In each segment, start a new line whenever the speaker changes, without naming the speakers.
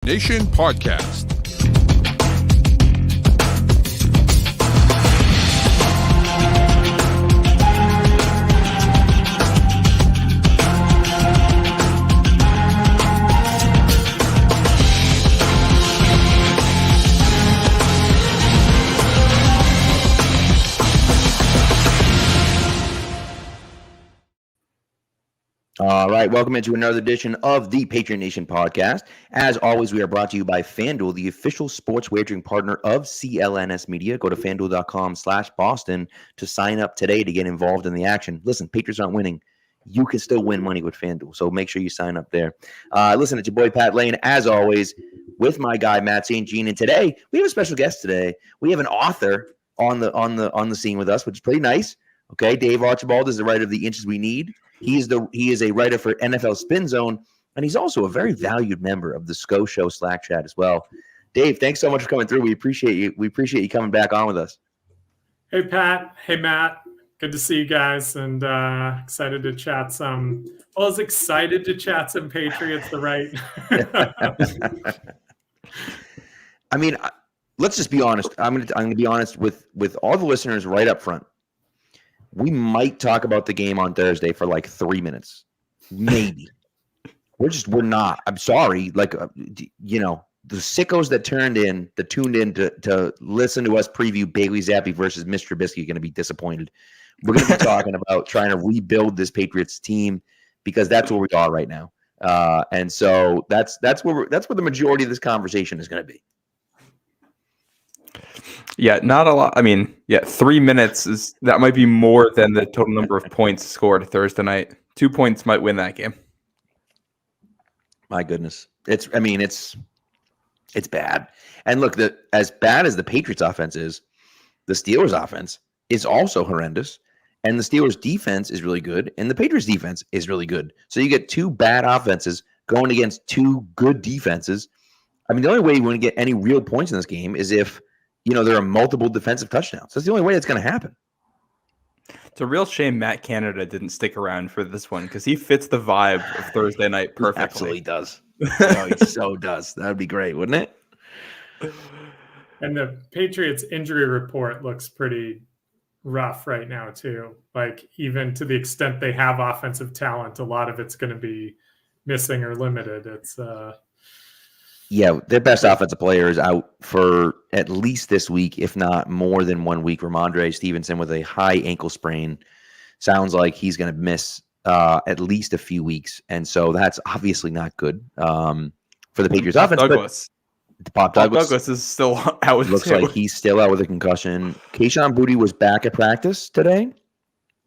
Nation Podcast.
All right, welcome into another edition of the Patriot Nation podcast. As always, we are brought to you by FanDuel, the official sports wagering partner of CLNS Media. Go to FanDuel.com/Boston to sign up today to get involved in the action. Listen, Patriots aren't winning. You can still win money with FanDuel, so make sure you sign up there. Listen, it's your boy Pat Lane, as always, with my guy Matt St. Jean. And today we have a special guest. Today we have an author on the scene with us, which is pretty nice. Okay, Dave Archibald is the writer of The Inches We Need. He is a writer for NFL Spin Zone, and he's also a very valued member of the SCO Show Slack chat as well. Dave, thanks so much for coming through. We appreciate you. We appreciate you coming back on with us.
Hey, Pat. Hey, Matt. Good to see you guys, and excited to chat some. Well, I was excited to chat some Patriots, the right.
I mean, let's just be honest. I'm gonna be honest with all the listeners right up front. We might talk about the game on Thursday for like 3 minutes, maybe. We're not. I'm sorry. Like, the sickos that tuned in to listen to us preview Bailey Zappi versus Mr. Trubisky are going to be disappointed. We're going to be talking about trying to rebuild this Patriots team because that's where we are right now. And so that's where the majority of this conversation is going to be.
Yeah, not a lot. I mean, 3 minutes that might be more than the total number of points scored Thursday night. 2 points might win that game.
My goodness. It's bad. And look, as bad as the Patriots offense is, the Steelers offense is also horrendous. And the Steelers defense is really good. And the Patriots defense is really good. So you get two bad offenses going against two good defenses. I mean, the only way you want to get any real points in this game is if there are multiple defensive touchdowns. That's the only way that's going to happen.
It's a real shame Matt Canada didn't stick around for this one because he fits the vibe of Thursday night perfectly.
He absolutely does. He so does. That would be great, wouldn't it?
And the Patriots injury report looks pretty rough right now, too. Like, even to the extent they have offensive talent, a lot of it's going to be missing or limited. It's
Yeah, their best offensive player is out for at least this week, if not more than 1 week. Ramondre Stevenson with a high ankle sprain. Sounds like he's going to miss at least a few weeks. And so that's obviously not good for the Patriots offense. Pop Douglas
is still out.
Looks like he's still out with a concussion. Kayshon Boutte was back at practice today.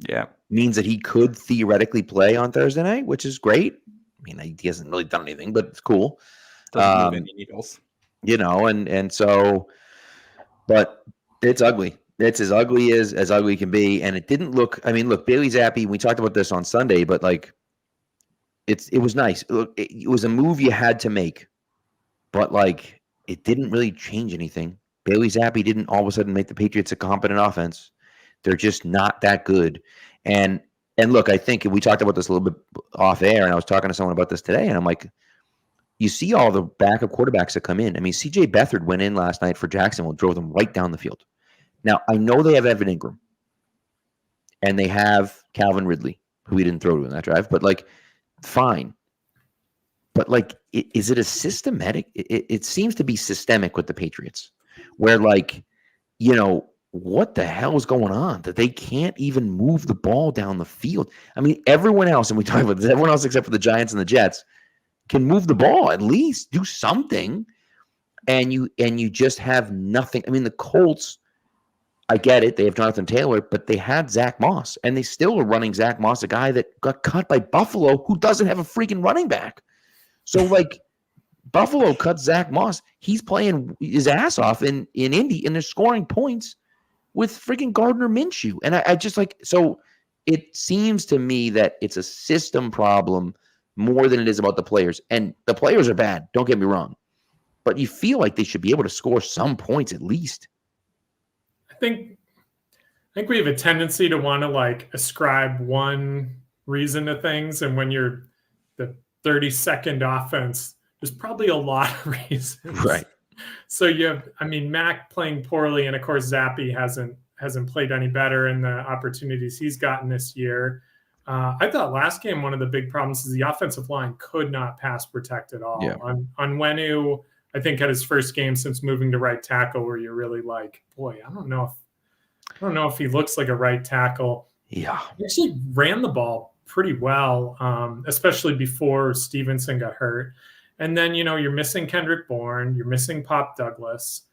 Yeah. Means
that he could theoretically play on Thursday night, which is great. I mean, he hasn't really done anything, but it's cool.
Doesn't move any needles.
And so, but it's ugly. It's as ugly as ugly can be. And it didn't look, look, Bailey Zappi, we talked about this on Sunday, but like, it was nice. Look, it was a move you had to make, but like, it didn't really change anything. Bailey Zappi didn't all of a sudden make the Patriots a competent offense. They're just not that good. And look, I think we talked about this a little bit off air, and I was talking to someone about this today, and I'm like, you see all the backup quarterbacks that come in. I mean, C.J. Beathard went in last night for Jacksonville, drove them right down the field. Now, I know they have Evan Ingram, and they have Calvin Ridley, who we didn't throw to in that drive, but, like, fine. But, like, is it a systematic? It seems to be systemic with the Patriots, where, like, what the hell is going on that they can't even move the ball down the field? I mean, everyone else, and we talk about this, everyone else except for the Giants and the Jets, can move the ball, at least do something, and you just have nothing. I mean, the Colts, I get it, they have Jonathan Taylor, but they had Zach Moss, and they still are running Zach Moss, a guy that got cut by Buffalo, who doesn't have a freaking running back. So, like, Buffalo cuts Zach Moss. He's playing his ass off in Indy, and they're scoring points with freaking Gardner Minshew. And I just like, so it seems to me that it's a system problem more than it is about the players. And the players are bad, don't get me wrong. But you feel like they should be able to score some points at least.
I think we have a tendency to want to like ascribe one reason to things. And when you're the 32nd offense there's probably a lot of reasons.
Right.
So you have, I mean, Mac playing poorly, and of course Zappi hasn't played any better in the opportunities he's gotten this year. I thought last game one of the big problems is the offensive line could not pass protect at all.
Yeah.
On Wenu, I think had his first game since moving to right tackle, where you're really like, boy, I don't know if he looks like a right tackle.
Yeah.
He actually ran the ball pretty well, especially before Stevenson got hurt. And then, you're missing Kendrick Bourne. You're missing Pop Douglas.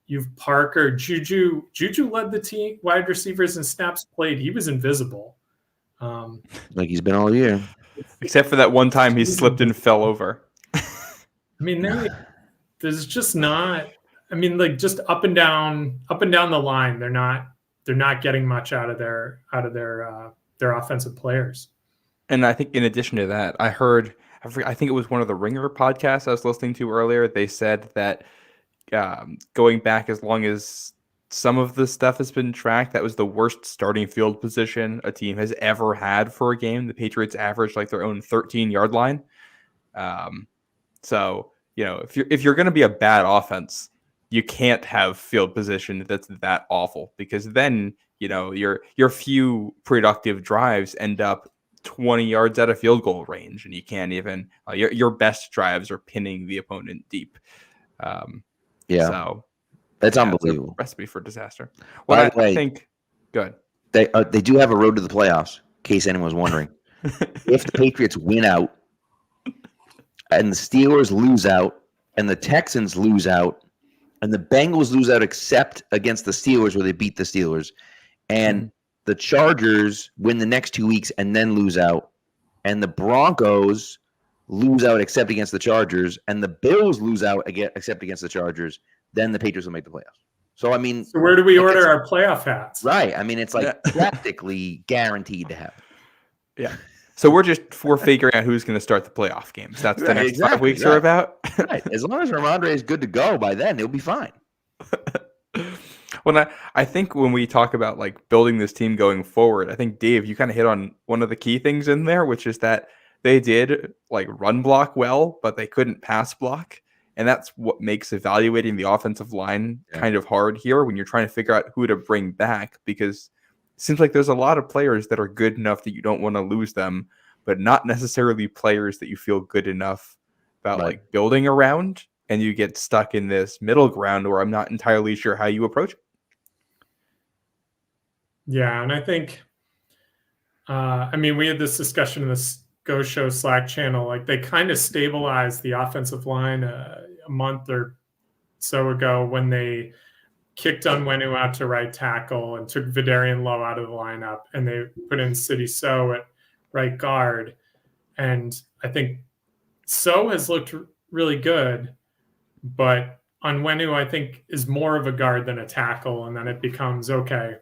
You've Parker. Juju led the team, wide receivers and snaps played. He was invisible.
Like he's been all year.
Except for that one time he slipped and fell over.
I mean, there's just not. I mean, like just up and down the line, they're not getting much out of their offensive players.
And I think in addition to that, I think it was one of the Ringer podcasts I was listening to earlier. They said that going back as long as some of the stuff has been tracked, that was the worst starting field position a team has ever had for a game. The Patriots averaged like their own 13-yard line. So, if you're going to be a bad offense, you can't have field position that's that awful, because then, your few productive drives end up 20 yards out of field goal range, and you can't even your best drives are pinning the opponent deep. So
that's unbelievable.
It's a recipe for disaster. Well, I think good.
They do have a road to the playoffs, in case anyone was wondering. If the Patriots win out and the Steelers lose out and the Texans lose out and the Bengals lose out except against the Steelers, where they beat the Steelers, and the Chargers win the next 2 weeks and then lose out, and the Broncos lose out except against the Chargers, and the Bills lose out except against the Chargers, then the Patriots will make the playoffs. So, I mean...
So where do we order our playoff hats?
Right. I mean, it's like practically guaranteed to happen.
Yeah. So we're figuring out who's going to start the playoff games. That's the next 5 weeks are about.
Right. As long as Ramondre is good to go by then, he'll be fine.
Well, I think when we talk about like building this team going forward, I think, Dave, you kind of hit on one of the key things in there, which is that they did like run block well, but they couldn't pass block. And that's what makes evaluating the offensive line kind of hard here when you're trying to figure out who to bring back, because it seems like there's a lot of players that are good enough that you don't want to lose them, but not necessarily players that you feel good enough about like building around. And you get stuck in this middle ground where I'm not entirely sure how you approach it.
Yeah, and I think, we had this discussion in this Go Show Slack channel. Like they kind of stabilized the offensive line a month or so ago when they kicked Onwenu out to right tackle and took Vidarian Lowe out of the lineup, and they put in Sidy So at right guard. And I think So has looked really good, but Onwenu, I think, is more of a guard than a tackle, and then it becomes okay.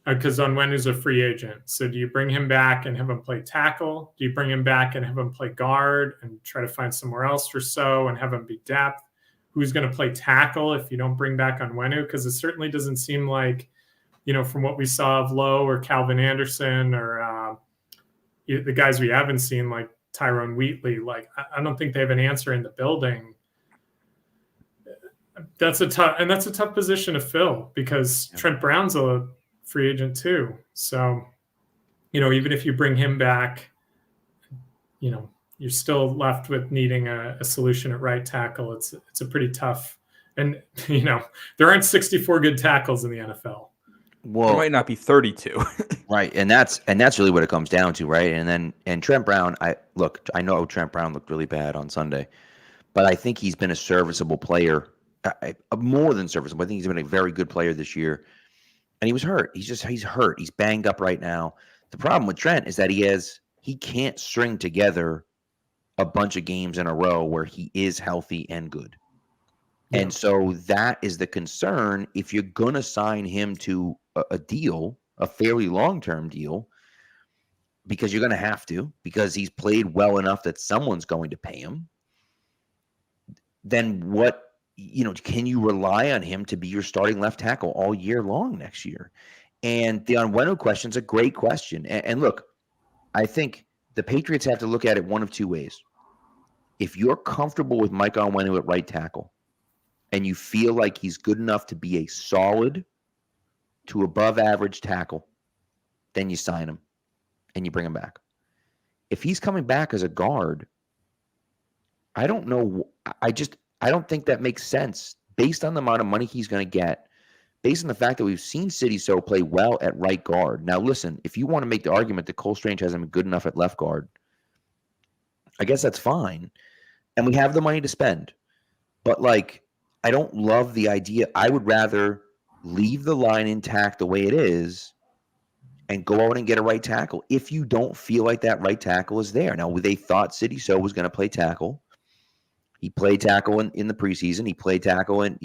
Because Onwenu's a free agent. So do you bring him back and have him play tackle? Do you bring him back and have him play guard and try to find somewhere else for So and have him be depth? Who's going to play tackle if you don't bring back Onwenu? Because it certainly doesn't seem like, from what we saw of Lowe or Calvin Anderson or the guys we haven't seen like Tyrone Wheatley, like I don't think they have an answer in the building. That's a tough position to fill, because Trent Brown's a free agent too. So, even if you bring him back, you're still left with needing a solution at right tackle. It's a pretty tough, and there aren't 64 good tackles in the NFL.
Well,
there might not be 32.
Right, and that's really what it comes down to, right? And Trent Brown, I know Trent Brown looked really bad on Sunday, but I think he's been a serviceable player, more than serviceable. I think he's been a very good player this year. And he was hurt. He's hurt. He's banged up right now. The problem with Trent is that he can't string together a bunch of games in a row where he is healthy and good. Yeah. And so that is the concern. If you're going to sign him to a deal, a fairly long-term deal, because you're going to have to, because he's played well enough that someone's going to pay him, then what? Can you rely on him to be your starting left tackle all year long next year? And the Onwenu question is a great question. And look, I think the Patriots have to look at it one of two ways. if you're comfortable with Mike Onwenu at right tackle and you feel like he's good enough to be a solid to above average tackle, then you sign him and you bring him back. If he's coming back as a guard, I don't know. I don't think that makes sense based on the amount of money he's going to get, based on the fact that we've seen City So play well at right guard. Now, listen, if you want to make the argument that Cole Strange hasn't been good enough at left guard, I guess that's fine. And we have the money to spend. But, like, I don't love the idea. I would rather leave the line intact the way it is and go out and get a right tackle if you don't feel like that right tackle is there. Now, they thought City So was going to play tackle. He played tackle in the preseason. He played tackle and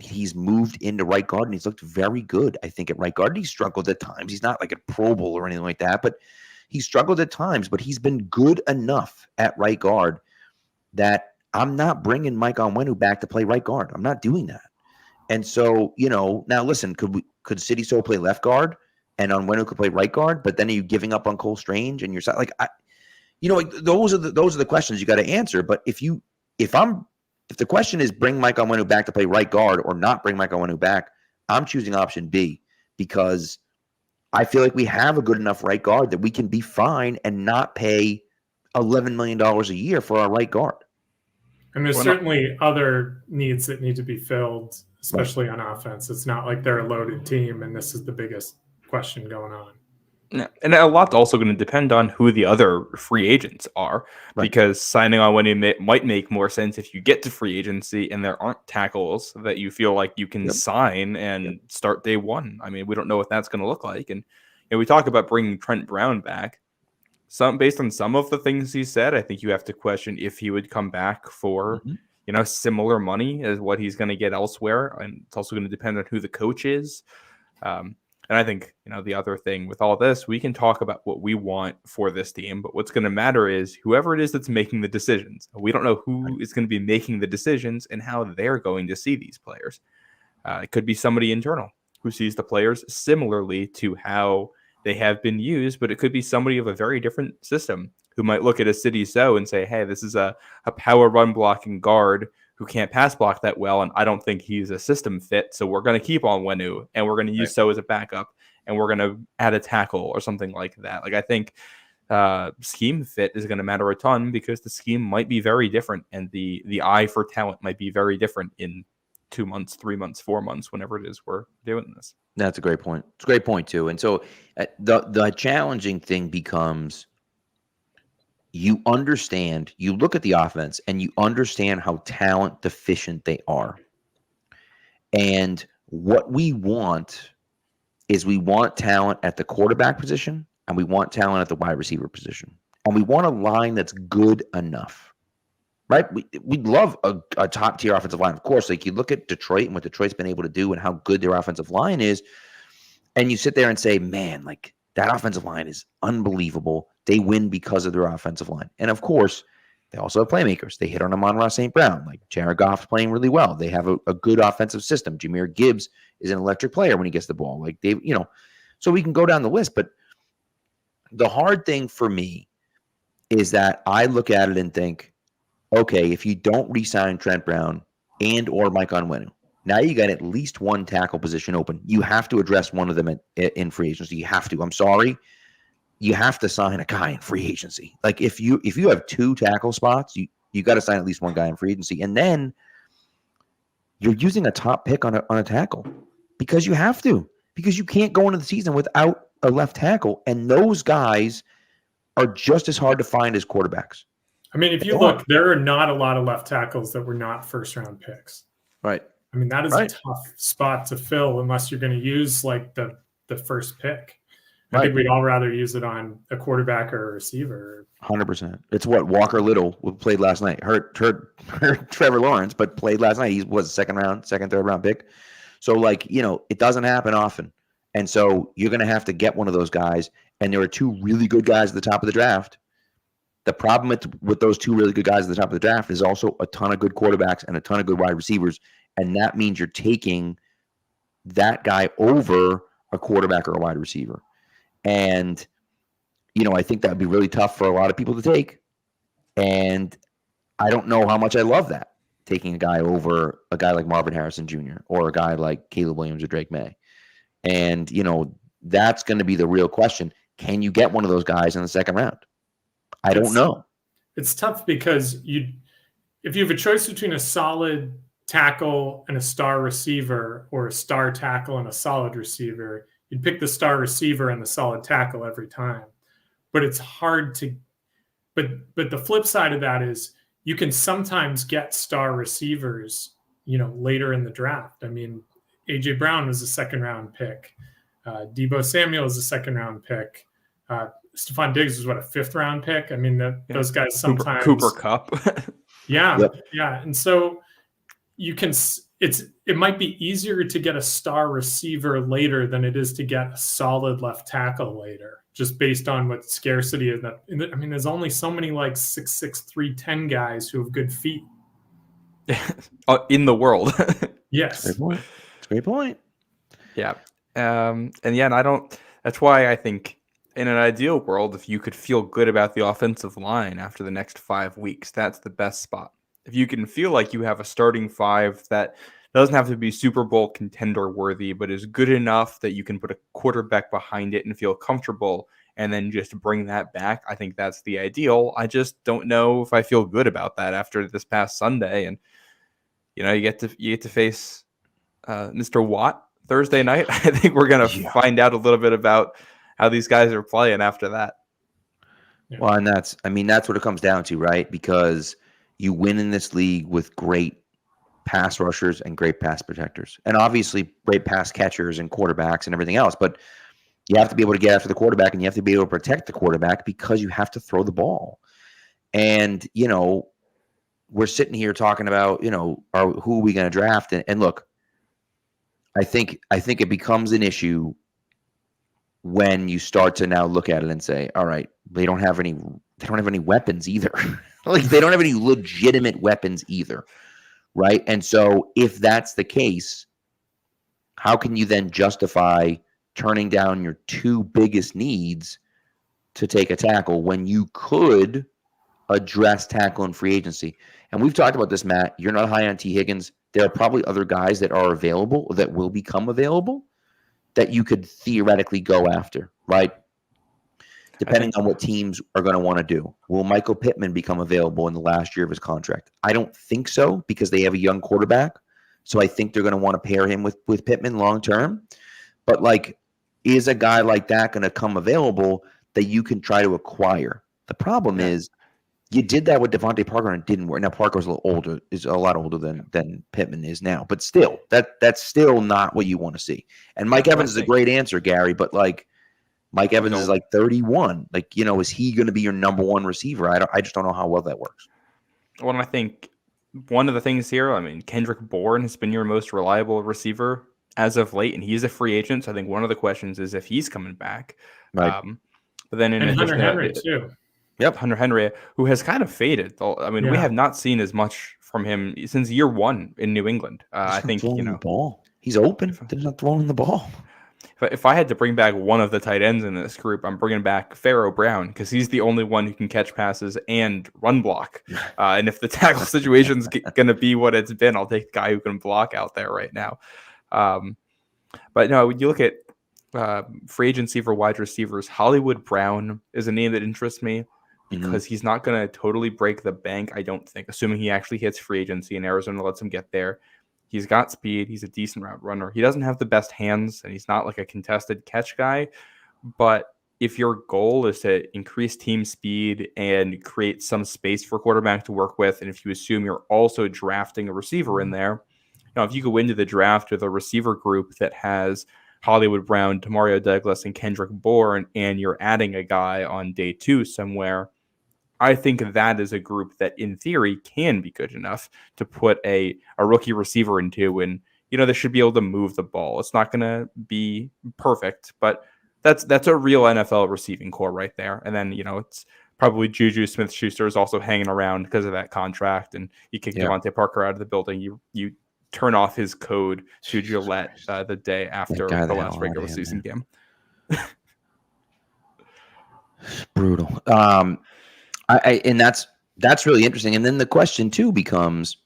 he's moved into right guard, and he's looked very good, I think, at right guard. He struggled at times. He's not like a Pro Bowl or anything like that, but he struggled at times, but he's been good enough at right guard that I'm not bringing Mike Onwenu back to play right guard. I'm not doing that. And so, now listen, could City So play left guard and Onwenu could play right guard, but then are you giving up on Cole Strange and you're like, those are the questions you got to answer. But if the question is bring Mike Onwenu back to play right guard or not bring Mike Onwenu back, I'm choosing option B because I feel like we have a good enough right guard that we can be fine and not pay $11 million a year for our right guard.
And there's certainly other needs that need to be filled, especially on offense. It's not like they're a loaded team, and this is the biggest question going on.
Yeah. And a lot's also going to depend on who the other free agents are, because signing on when it might make more sense if you get to free agency and there aren't tackles that you feel like you can sign and start day one. I mean, we don't know what that's going to look like. And we talk about bringing Trent Brown back. Based on some of the things he said, I think you have to question if he would come back for similar money as what he's going to get elsewhere. And it's also going to depend on who the coach is. And I think, the other thing with all this, we can talk about what we want for this team, but what's going to matter is whoever it is that's making the decisions. We don't know who is going to be making the decisions and how they're going to see these players. It could be somebody internal who sees the players similarly to how they have been used, but it could be somebody of a very different system who might look at a City So and say, hey, this is a power run blocking guard who can't pass block that well, and I don't think he's a system fit, so we're going to keep Onwenu, and we're going to use So as a backup, and we're going to add a tackle or something like that. Like, I think scheme fit is going to matter a ton because the scheme might be very different, and the eye for talent might be very different in 2 months, 3 months, 4 months, whenever it is we're doing this.
That's a great point. It's a great point, too. And so the challenging thing becomes you look at the offense and you understand how talent deficient they are. And what we want is we want talent at the quarterback position and we want talent at the wide receiver position. And we want a line that's good enough, right? We'd love a top tier offensive line. Of course, like you look at Detroit and what Detroit's been able to do and how good their offensive line is. And you sit there and say, man, like that offensive line is unbelievable. They win because of their offensive line. And of course, they also have playmakers. They hit on Amon-Ra St. Brown. Like Jared Goff's playing really well. They have a good offensive system. Jahmyr Gibbs is an electric player when he gets the ball. Like so we can go down the list. But the hard thing for me is that I look at it and think, okay, if you don't re-sign Trent Brown and or Mike Onwenu, now you got at least one tackle position open. You have to address one of them in free agency. You have to. I'm sorry. You have to sign a guy in free agency. Like if you have two tackle spots, you got to sign at least one guy in free agency. And then you're using a top pick on a tackle because you have to, because you can't go into the season without a left tackle. And those guys are just as hard to find as quarterbacks.
I mean, if you look, there are not a lot of left tackles that were not first round picks.
Right.
I mean, that is a tough spot to fill unless you're going to use like the first pick. I think we'd all rather use it on a quarterback or a receiver.
100%. It's what Walker Little played last night. Hurt Trevor Lawrence, but played last night. He was a third round pick. So it doesn't happen often. And so you're going to have to get one of those guys. And there are two really good guys at the top of the draft. The problem with those two really good guys at the top of the draft is also a ton of good quarterbacks and a ton of good wide receivers. And that means you're taking that guy over a quarterback or a wide receiver. And, I think that would be really tough for a lot of people to take. And I don't know how much I love that, taking a guy over a guy like Marvin Harrison Jr. or a guy like Caleb Williams or Drake May. And, that's going to be the real question. Can you get one of those guys in the second round? I don't know.
It's tough because if you have a choice between a solid tackle and a star receiver, or a star tackle and a solid receiver, you'd pick the star receiver and the solid tackle every time. But it's hard to but the flip side of that is you can sometimes get star receivers, later in the draft. I mean, AJ Brown was a second round pick. Deebo Samuel is a second round pick. Stephon Diggs was a fifth round pick. I mean, those guys sometimes
Cooper Kupp.
Yeah.
Yep.
Yeah. And so it might be easier to get a star receiver later than it is to get a solid left tackle later, just based on what scarcity is. I mean, there's only so many 6'6", 310 guys who have good feet
in the world.
Yes.
Great point. It's a great point.
Yeah. And that's why I think in an ideal world, if you could feel good about the offensive line after the next 5 weeks, that's the best spot. If you can feel like you have a starting five that doesn't have to be Super Bowl contender worthy, but is good enough that you can put a quarterback behind it and feel comfortable, and then just bring that back, I think that's the ideal. I just don't know if I feel good about that after this past Sunday. And you get to face Mr. Watt Thursday night. I think we're gonna find out a little bit about how these guys are playing after that.
Yeah. Well, and that's what it comes down to, right? Because you win in this league with great pass rushers and great pass protectors, and obviously great pass catchers and quarterbacks and everything else. But you have to be able to get after the quarterback, and you have to be able to protect the quarterback because you have to throw the ball. And, we're sitting here talking about, who are we going to draft? And look, I think it becomes an issue when you start to now look at it and say, all right, they don't have any weapons either. They don't have any legitimate weapons either. Right. And so if that's the case, how can you then justify turning down your two biggest needs to take a tackle when you could address tackle in free agency? And we've talked about this, Matt. You're not high on T. Higgins. There are probably other guys that are available or that will become available that you could theoretically go after, right? Depending on what teams are going to want to do. Will Michael Pittman become available in the last year of his contract? I don't think so, because they have a young quarterback. So I think they're going to want to pair him with Pittman long term. But is a guy like that going to come available that you can try to acquire? The problem is you did that with Devontae Parker and it didn't work. Now Parker's a lot older than Pittman is now, but still, that's still not what you want to see. And Mike Evans is a great answer, Gary, but Mike Evans is 31. Is he going to be your number one receiver? I just don't know how well that works.
Well, and I think one of the things here, Kendrick Bourne has been your most reliable receiver as of late, and he's a free agent. So I think one of the questions is if he's coming back.
Right.
But then in
Hunter Henry too.
Yep.
Hunter Henry, who has kind of faded. We have not seen as much from him since year one in New England. I think
the ball. He's open. He's not throwing the ball.
If I had to bring back one of the tight ends in this group, I'm bringing back Pharaoh Brown, because he's the only one who can catch passes and run block. And if the tackle situation's going to be what it's been, I'll take the guy who can block out there right now. But no, when you look at free agency for wide receivers, Hollywood Brown is a name that interests me, because he's not going to totally break the bank, I don't think, assuming he actually hits free agency and Arizona lets him get there. He's got speed. He's a decent route runner. He doesn't have the best hands, and he's not a contested catch guy. But if your goal is to increase team speed and create some space for quarterback to work with, and if you assume you're also drafting a receiver in there, if you go into the draft with a receiver group that has Hollywood Brown, Demario Douglas, and Kendrick Bourne, and you're adding a guy on day 2 somewhere, I think that is a group that, in theory, can be good enough to put a rookie receiver into, and they should be able to move the ball. It's not going to be perfect, but that's a real NFL receiving core right there. And then it's probably Juju Smith-Schuster is also hanging around because of that contract, and you kick Devontae Parker out of the building. You turn off his code to Gillette the day after the last regular season game.
Brutal. And that's That's really interesting. And then the question too becomes,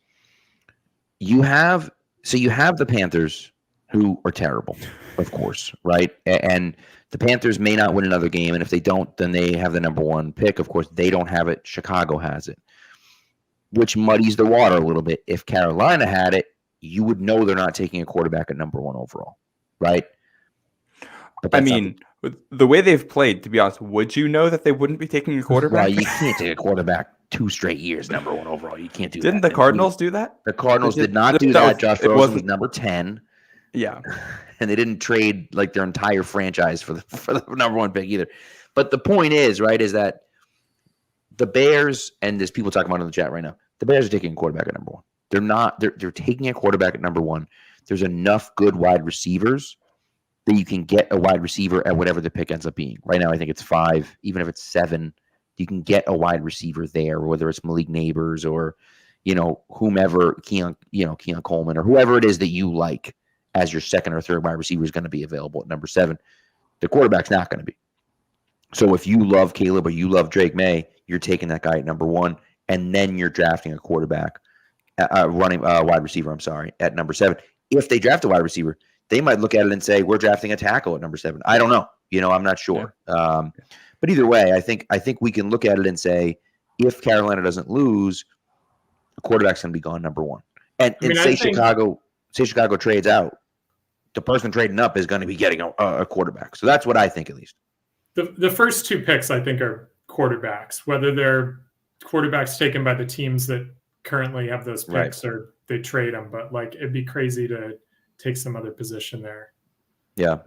you have the Panthers, who are terrible, of course, right? And the Panthers may not win another game, and if they don't, then they have the number one pick. Of course, they don't have it. Chicago has it, which muddies the water a little bit. If Carolina had it, you would know they're not taking a quarterback at number one overall, right? But
I mean, the way they've played, to be honest, would you know that they wouldn't be taking a quarterback?
Well, you can't take a quarterback 2 straight years number one overall. You can't do that.
Didn't the Cardinals do that?
The Cardinals did not do that. Josh Rosen was number 10.
Yeah.
And they didn't trade like their entire franchise for the number one pick either. But the point is, right, is that the Bears, and there's people talking about it in the chat right now, the Bears are taking a quarterback at number one. They're taking a quarterback at number one. There's enough good wide receivers that you can get a wide receiver at whatever the pick ends up being. Right now, I think it's 5. Even if it's 7, you can get a wide receiver there, whether it's Malik Neighbors or, whomever, Keon Coleman or whoever it is that you like as your second or third wide receiver is going to be available at number 7. The quarterback's not going to be. So if you love Caleb or you love Drake May, you're taking that guy at number 1, and then you're drafting a quarterback, wide receiver, at number 7. If they draft a wide receiver, they might look at it and say, we're drafting a tackle at number 7. I don't know. I'm not sure. Yeah. But either way, I think we can look at it and say, if Carolina doesn't lose, the quarterback's going to be gone number 1. And say Chicago trades out, the person trading up is going to be getting a quarterback. So that's what I think, at least.
The first 2 picks, I think, are quarterbacks, whether they're quarterbacks taken by the teams that currently have those picks, right, or they trade them. But it'd be crazy to take some other position there.
Yeah.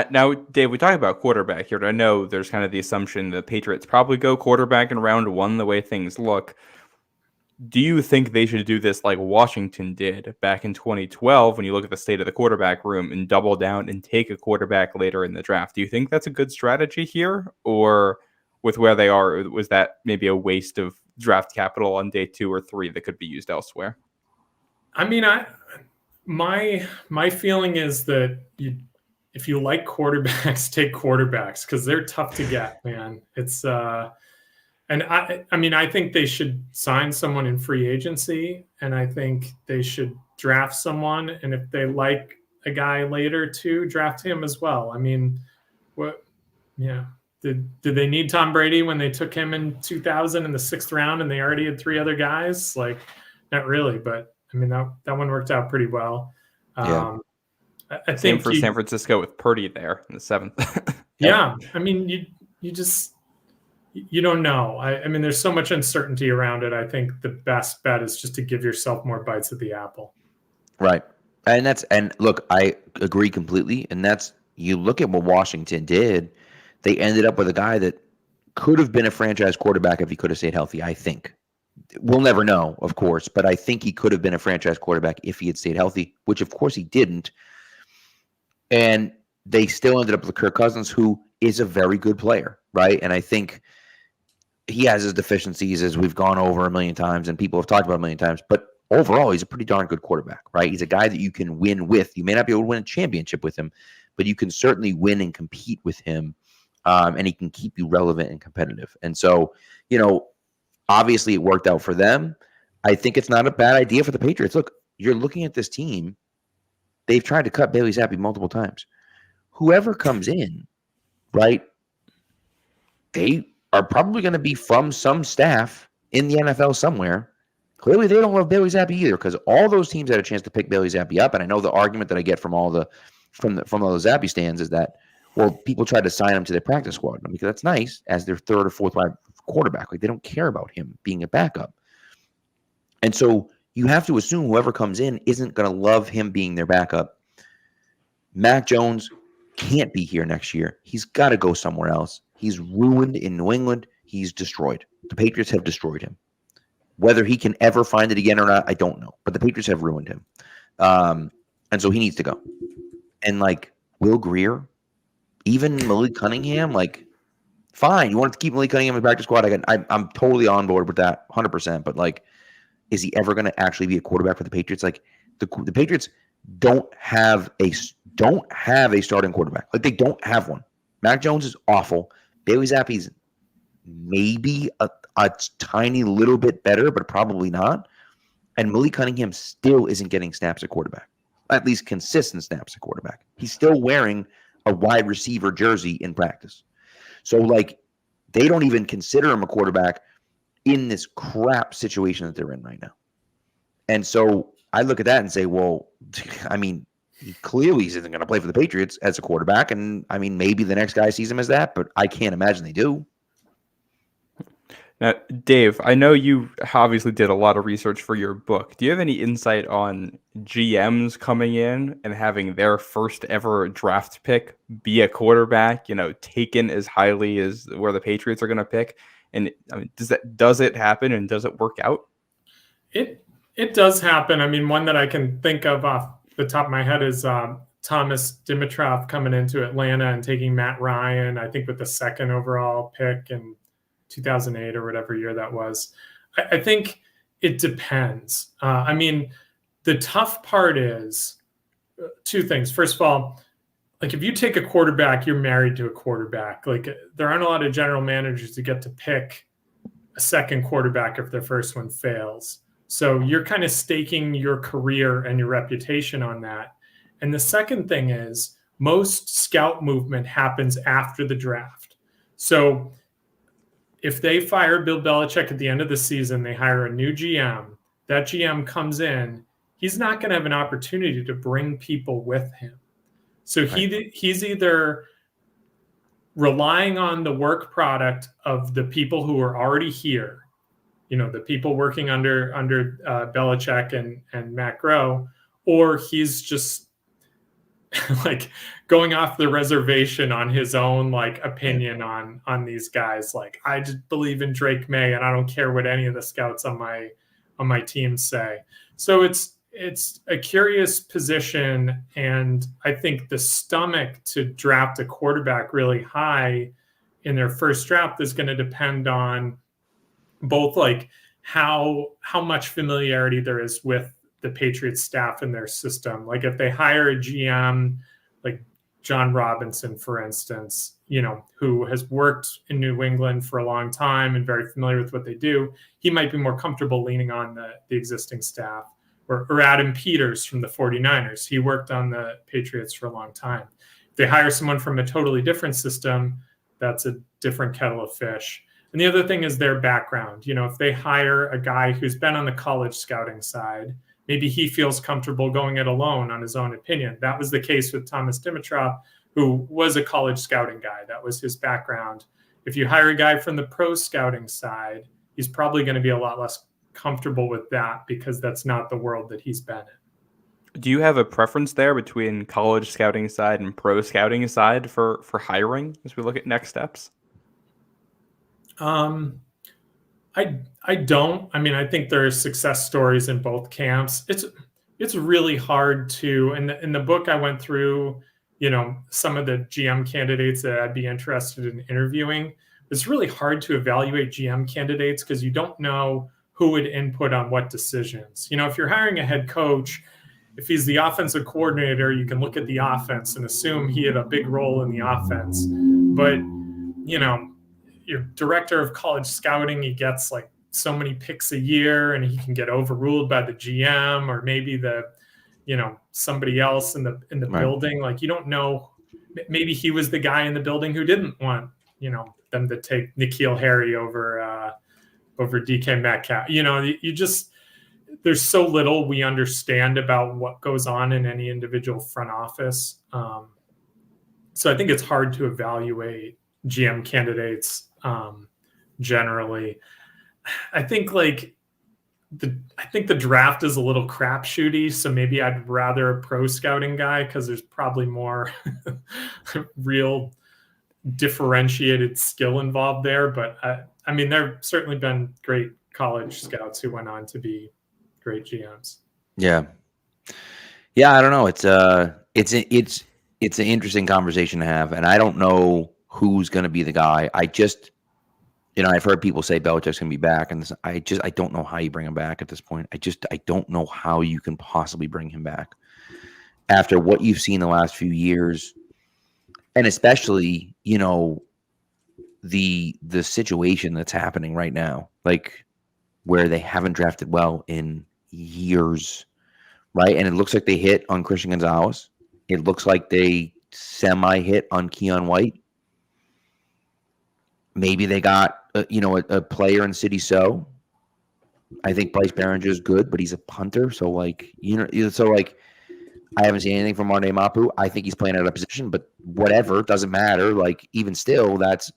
Now, Dave, we talk about quarterback here. I know there's kind of the assumption the Patriots probably go quarterback in round 1 the way things look. Do you think they should do this like Washington did back in 2012 when you look at the state of the quarterback room and double down and take a quarterback later in the draft? Do you think that's a good strategy here? Or with where they are, was that maybe a waste of draft capital on day 2 or 3 that could be used elsewhere?
I mean, my feeling is that if you like quarterbacks, take quarterbacks, because they're tough to get, man. It's and I think they should sign someone in free agency, and I think they should draft someone, and if they like a guy later too, draft him as well. I mean, what? Yeah. Did they need Tom Brady when they took him in 2000 in the 6th round and they already had 3 other guys? Not really, but I mean, that one worked out pretty well.
Yeah.
I think
same for San Francisco with Purdy there in the 7th.
Yeah. I mean, you don't know. I mean, there's so much uncertainty around it. I think the best bet is just to give yourself more bites at the apple.
Right. And look, I agree completely. And you look at what Washington did. They ended up with a guy that could have been a franchise quarterback if he could have stayed healthy, I think. We'll never know, of course, but I think he could have been a franchise quarterback if he had stayed healthy, which of course he didn't. And they still ended up with Kirk Cousins, who is a very good player, right? And I think he has his deficiencies, as we've gone over a million times and people have talked about a million times, but overall, he's a pretty darn good quarterback, right? He's a guy that you can win with. You may not be able to win a championship with him, but you can certainly win and compete with him. And he can keep you relevant and competitive. And so, obviously it worked out for them. I think it's not a bad idea for the Patriots. Look, you're looking at this team. They've tried to cut Bailey Zappi multiple times. Whoever comes in, right, they are probably going to be from some staff in the NFL somewhere. Clearly, they don't love Bailey Zappi either, because all those teams had a chance to pick Bailey Zappi up. And I know the argument that I get from all the Zappi stands is that, well, people try to sign him to their practice squad because that's nice as their 3rd or 4th wide quarterback. They don't care about him being a backup. And so you have to assume whoever comes in isn't going to love him being their backup. Mac Jones can't be here next year. He's got to go somewhere else. He's ruined in New England. He's destroyed. The Patriots have destroyed him. Whether he can ever find it again or not, I don't know. But the Patriots have ruined him. And so he needs to go. And Will Grier, even Malik Cunningham, fine. You want to keep Malik Cunningham in the practice squad? I'm totally on board with that, 100%. But is he ever going to actually be a quarterback for the Patriots? The Patriots don't have a starting quarterback. They don't have one. Mac Jones is awful. Bailey Zappi's maybe a tiny little bit better, but probably not. And Malik Cunningham still isn't getting snaps at quarterback, at least consistent snaps at quarterback. He's still wearing a wide receiver jersey in practice. So, like, they don't even consider him a quarterback in this crap situation that they're in right now. And so I look at that and say, well, I mean, he clearly isn't going to play for the Patriots as a quarterback. And I mean, maybe the next guy sees him as that, but I can't imagine they do.
Now, Dave, I know you obviously did a lot of research for your book. Do you have any insight on GMs coming in and having their first ever draft pick be a quarterback, taken as highly as where the Patriots are going to pick? And I mean, does it happen and does it work out?
It does happen. I mean, one that I can think of off the top of my head is Thomas Dimitroff coming into Atlanta and taking Matt Ryan, I think with the second overall pick in 2008 or whatever year that was. I think it depends. I mean, the tough part is two things. First of all, like if you take a quarterback, you're married to a quarterback. Like there aren't a lot of general managers who get to pick a second quarterback if their first one fails. So you're kind of staking your career and your reputation on that. And the second thing is most scout movement happens after the draft. So if they fire Bill Belichick at the end of the season, they hire a new GM, that GM comes in, he's not going to have an opportunity to bring people with him. So he's either relying on the work product of the people who are already here, the people working under Belichick and Matt Groh, or he's just like going off the reservation on his own opinion on these guys. Like, I just believe in Drake May and I don't care what any of the scouts on my team say. So it's a curious position, and I think the stomach to draft a quarterback really high in their first draft is going to depend on both like how much familiarity there is with the Patriots staff and their system. Like if they hire a GM like John Robinson, for instance, who has worked in New England for a long time and very familiar with what they do, he might be more comfortable leaning on the existing staff. Or Adam Peters from the 49ers. He worked on the Patriots for a long time. If they hire someone from a totally different system, that's a different kettle of fish. And the other thing is their background. If they hire a guy who's been on the college scouting side, maybe he feels comfortable going it alone on his own opinion. That was the case with Thomas Dimitroff, who was a college scouting guy. That was his background. If you hire a guy from the pro scouting side, he's probably going to be a lot less comfortable with that because that's not the world that he's been in.
Do you have a preference there between college scouting side and pro scouting side for hiring as we look at next steps?
I don't. I mean, I think there are success stories in both camps. It's really hard to, in the book I went through, some of the GM candidates that I'd be interested in interviewing. It's really hard to evaluate GM candidates because you don't know who would input on what decisions. If you're hiring a head coach, if he's the offensive coordinator, you can look at the offense and assume he had a big role in the offense. But, your director of college scouting, he gets like so many picks a year and he can get overruled by the GM or maybe somebody else in the right. building. Like, you don't know, maybe he was the guy in the building who didn't want, them to take N'Keal Harry over DK Metcalf. There's so little we understand about what goes on in any individual front office. So I think it's hard to evaluate GM candidates generally. I think the draft is a little crapshooty, so maybe I'd rather a pro scouting guy because there's probably more real differentiated skill involved there. But I mean, there have certainly been great college scouts who went on to be great GMs.
Yeah. I don't know. It's an interesting conversation to have, and I don't know who's going to be the guy. I just, I've heard people say Belichick's going to be back, and I don't know how you bring him back at this point. I don't know how you can possibly bring him back after what you've seen the last few years, and especially, the situation that's happening right now, like where they haven't drafted well in years, right? And it looks like they hit on Christian Gonzalez. It looks like they semi-hit on Keon White. Maybe they got a player in City So. I think Bryce Behringer is good, but he's a punter. So like, I haven't seen anything from Marne Mapu. I think he's playing out of position, but whatever, doesn't matter. Like, even still, that's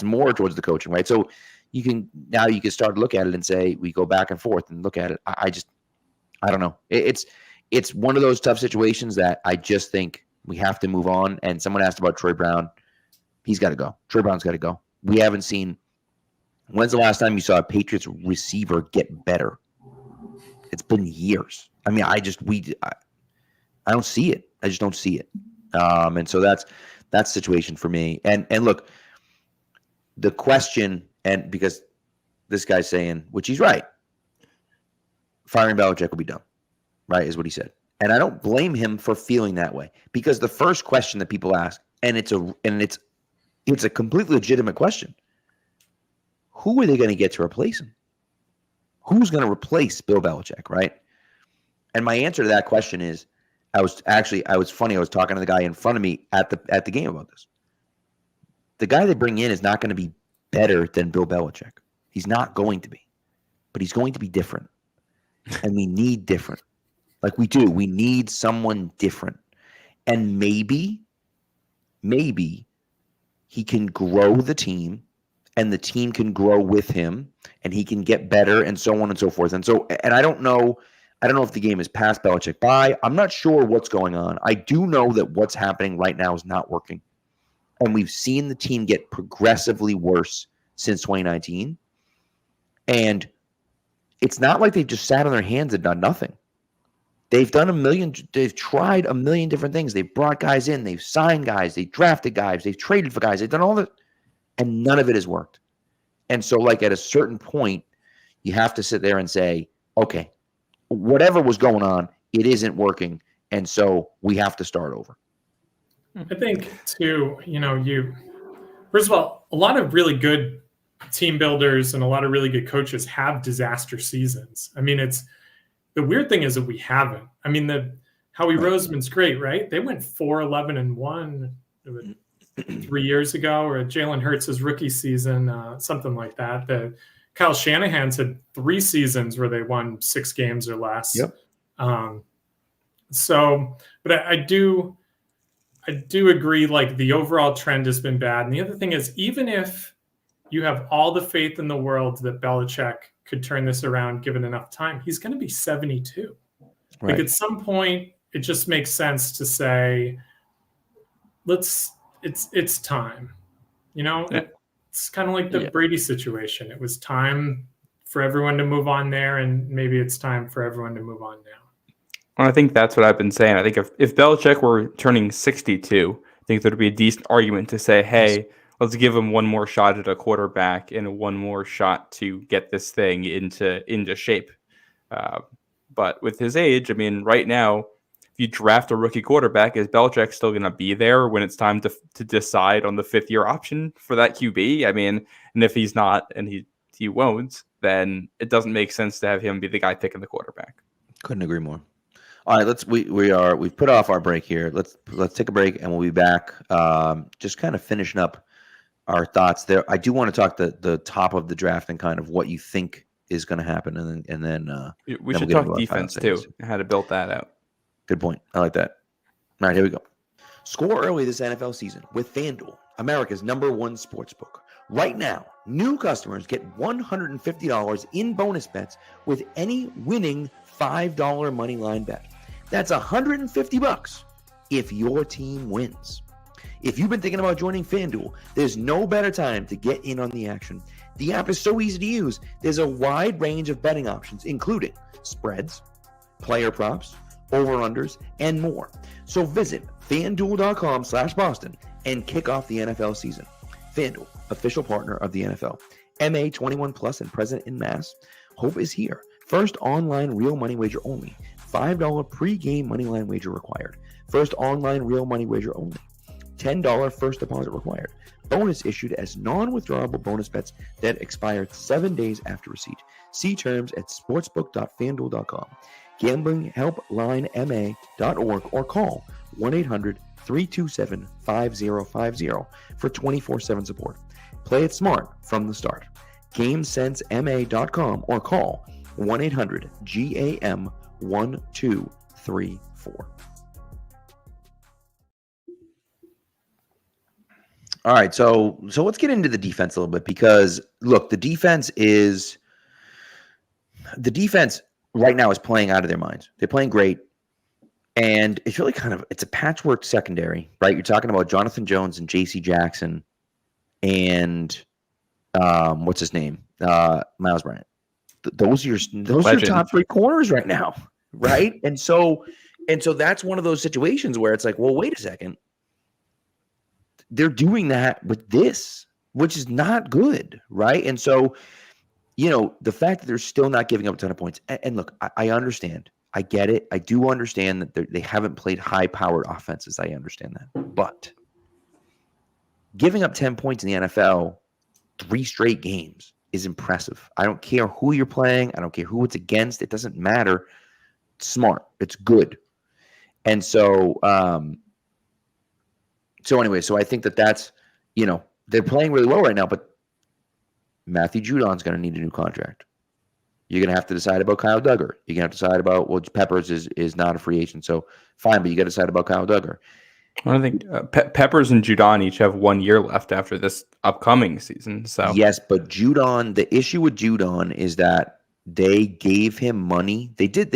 more towards the coaching, right? So you can start to look at it and say, we go back and forth and look at it. I don't know. It's one of those tough situations that I just think we have to move on. And someone asked about Troy Brown. He's got to go. Troy Brown's got to go. We haven't seen. When's the last time you saw a Patriots receiver get better? It's been years. I mean, I don't see it. I just don't see it. And so that's the situation for me. And look, the question, and because this guy's saying, which he's right, firing Belichick will be done, right, is what he said. And I don't blame him for feeling that way, because the first question that people ask, and it's a completely legitimate question. Who are they going to get to replace him? Who's going to replace Bill Belichick, right? And my answer to that question is, I was talking to the guy in front of me at the game about this. The guy they bring in is not going to be better than Bill Belichick. He's not going to be. But he's going to be different. And we need different. Like we do. We need someone different. And maybe he can grow the team, and the team can grow with him, and he can get better, and so on and so forth. And I don't know if the game is past Belichick by. I'm not sure what's going on. I do know that what's happening right now is not working. And we've seen the team get progressively worse since 2019. And it's not like they've just sat on their hands and done nothing. They've tried a million different things. They've brought guys in, they've signed guys, they've drafted guys, they've traded for guys, they've done all that, and none of it has worked. And so, like, at a certain point, you have to sit there and say, okay, whatever was going on, it isn't working, and so we have to start over.
I think, too, first of all, a lot of really good team builders and a lot of really good coaches have disaster seasons. I mean, the weird thing is that we haven't. I mean, Howie Roseman's great, right? They went 4-11-1 3 years ago, or Jalen Hurts' rookie season, something like that. Kyle Shanahan's had 3 seasons where they won 6 games or less.
Yep.
But I do agree, like, the overall trend has been bad. And the other thing is, even if you have all the faith in the world that Belichick could turn this around given enough time, he's going to be 72. Right. Like, at some point, it just makes sense to say, it's time. Yeah. It's kind of like the Brady situation. It was time for everyone to move on there, and maybe it's time for everyone to move on now.
Well, I think that's what I've been saying. I think if Belichick were turning 62, I think there'd be a decent argument to say, hey, let's give him one more shot at a quarterback and one more shot to get this thing into shape. But with his age, I mean, right now, if you draft a rookie quarterback, is Belichick still going to be there when it's time to decide on the 5th-year option for that QB? I mean, and if he's not, and he won't, then it doesn't make sense to have him be the guy picking the quarterback.
Couldn't agree more. All right, we've put off our break here. Let's take a break, and we'll be back. Just kind of finishing up our thoughts there. I do want to talk the top of the draft and kind of what you think is going to happen, and then
we should talk defense too. How to build that out.
Good point. I like that. All right, here we go. Score early this NFL season with FanDuel, America's #1 sportsbook. Right now, new customers get $150 in bonus bets with any winning $5 money line bet. That's $150 if your team wins. If you've been thinking about joining FanDuel, there's no better time to get in on the action. The app is so easy to use. There's a wide range of betting options, including spreads, player props, over-unders, and more. So visit FanDuel.com/Boston and kick off the NFL season. FanDuel, official partner of the NFL. MA 21+ and present in Mass. Hope is here. First online real money wager only. $5 pre-game money line wager required. First online real money wager only. $10 first deposit required. Bonus issued as non-withdrawable bonus bets that expire 7 days after receipt. See terms at sportsbook.fanduel.com. GamblingHelpLineMA.org or call 1-800-327-5050 for 24/7 support. Play it smart from the start. GameSenseMA.com or call 1-800-GAM-1234. All right, so let's get into the defense a little bit because look, the defense right now is playing out of their minds. They're playing great, and it's really it's a patchwork secondary, right? You're talking about Jonathan Jones and J.C. Jackson, and what's his name, Miles Bryant. Those are your top 3 corners right now, right? and so that's one of those situations where it's like, well, wait a second. They're doing that with this, which is not good, right? And so, the fact that they're still not giving up a ton of points, and look, I understand. I get it. I do understand that they haven't played high-powered offenses. I understand that. But giving up 10 points in the NFL 3 straight games is impressive. I don't care who you're playing. I don't care who it's against. It doesn't matter. It's smart. It's good. And so, so I think that's, they're playing really well right now, but Matthew Judon's going to need a new contract. You're going to have to decide about Kyle Duggar. You're going to have to decide about, well, Peppers is not a free agent, so fine, but you got to decide about Kyle Duggar.
I think Peppers and Judon each have 1 year left after this upcoming season. So
yes, but Judon, the issue with Judon is that they gave him money. They did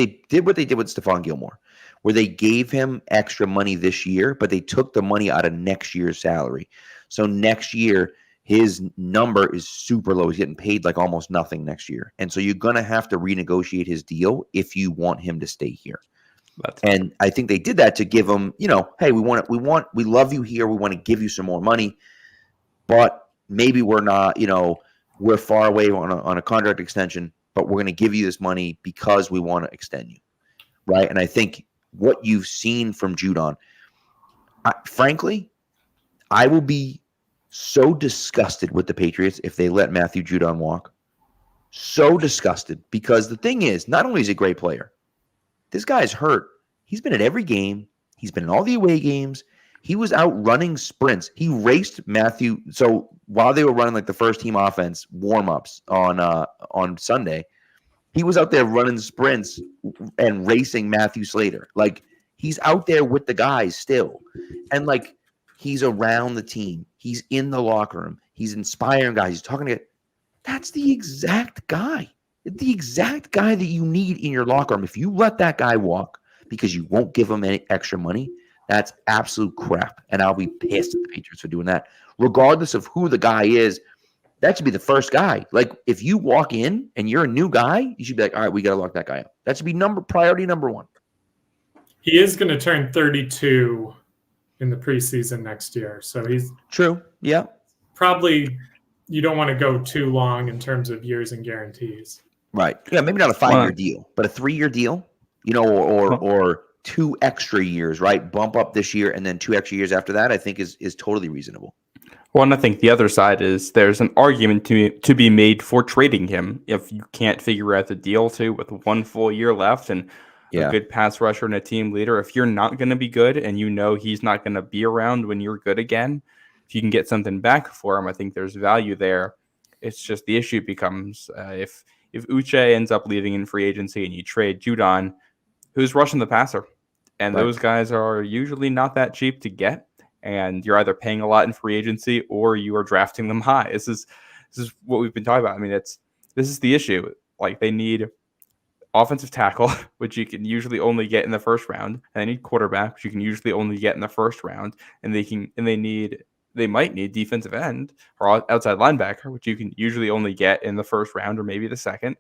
what they did with Stephon Gilmore, where they gave him extra money this year, but they took the money out of next year's salary. So next year, his number is super low. He's getting paid like almost nothing next year. And so you're going to have to renegotiate his deal if you want him to stay here. And I think they did that to give him, hey, we love you here. We want to give you some more money, but maybe we're not, we're far away on a contract extension, but we're going to give you this money because we want to extend you. Right. And I think what you've seen from Judon, frankly, I will be so disgusted with the Patriots if they let Matthew Judon walk. So disgusted, because the thing is, not only is he a great player, this guy's hurt. He's been at every game. He's been in all the away games. He was out running sprints. He raced Matthew. So while they were running like the first team offense warm-ups on Sunday, he was out there running sprints and racing Matthew Slater. Like, he's out there with the guys still. And like, he's around the team. He's in the locker room. He's inspiring guys. He's talking to. That's the exact guy. The exact guy that you need in your locker room. If you let that guy walk because you won't give him any extra money, that's absolute crap. And I'll be pissed at the Patriots for doing that. Regardless of who the guy is, that should be the first guy. Like, if you walk in and you're a new guy, you should be like, all right, we got to lock that guy up. That should be priority number 1.
He is going to turn 32 in the preseason next year. So he's
true. Yeah.
Probably you don't want to go too long in terms of years and guarantees.
Right. Yeah, maybe not a 5-year deal, but a 3-year deal, or 2 extra years, right? Bump up this year and then 2 extra years after that, I think is totally reasonable.
Well, and I think the other side is there's an argument to be made for trading him if you can't figure out the deal with 1 full year left and a good pass rusher and a team leader. If you're not going to be good and he's not going to be around when you're good again, if you can get something back for him, I think there's value there. It's just the issue becomes if Uche ends up leaving in free agency and you trade Judon, who's rushing the passer? And
right.
Those guys are usually not that cheap to get. And you're either paying a lot in free agency or you are drafting them high. This is what we've been talking about. I mean, this is the issue. Like, they need offensive tackle, which you can usually only get in the first round, and they need quarterback, which you can usually only get in the first round, and they might need defensive end or outside linebacker, which you can usually only get in the first round or maybe the second,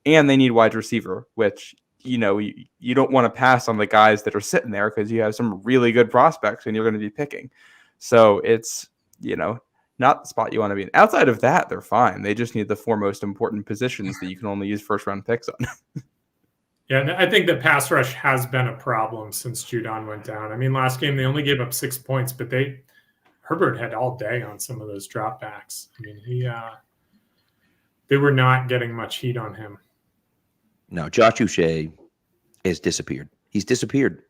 and they need wide receiver, which you don't want to pass on the guys that are sitting there because you have some really good prospects and you're going to be picking. So it's not the spot you want to be in. Outside of that, they're fine. They just need the 4 most important positions that you can only use first-round picks on.
Yeah, and I think the pass rush has been a problem since Judon went down. I mean, last game they only gave up 6 points, but Herbert had all day on some of those dropbacks. I mean, they were not getting much heat on him.
No, Josh Uche has disappeared. He's disappeared.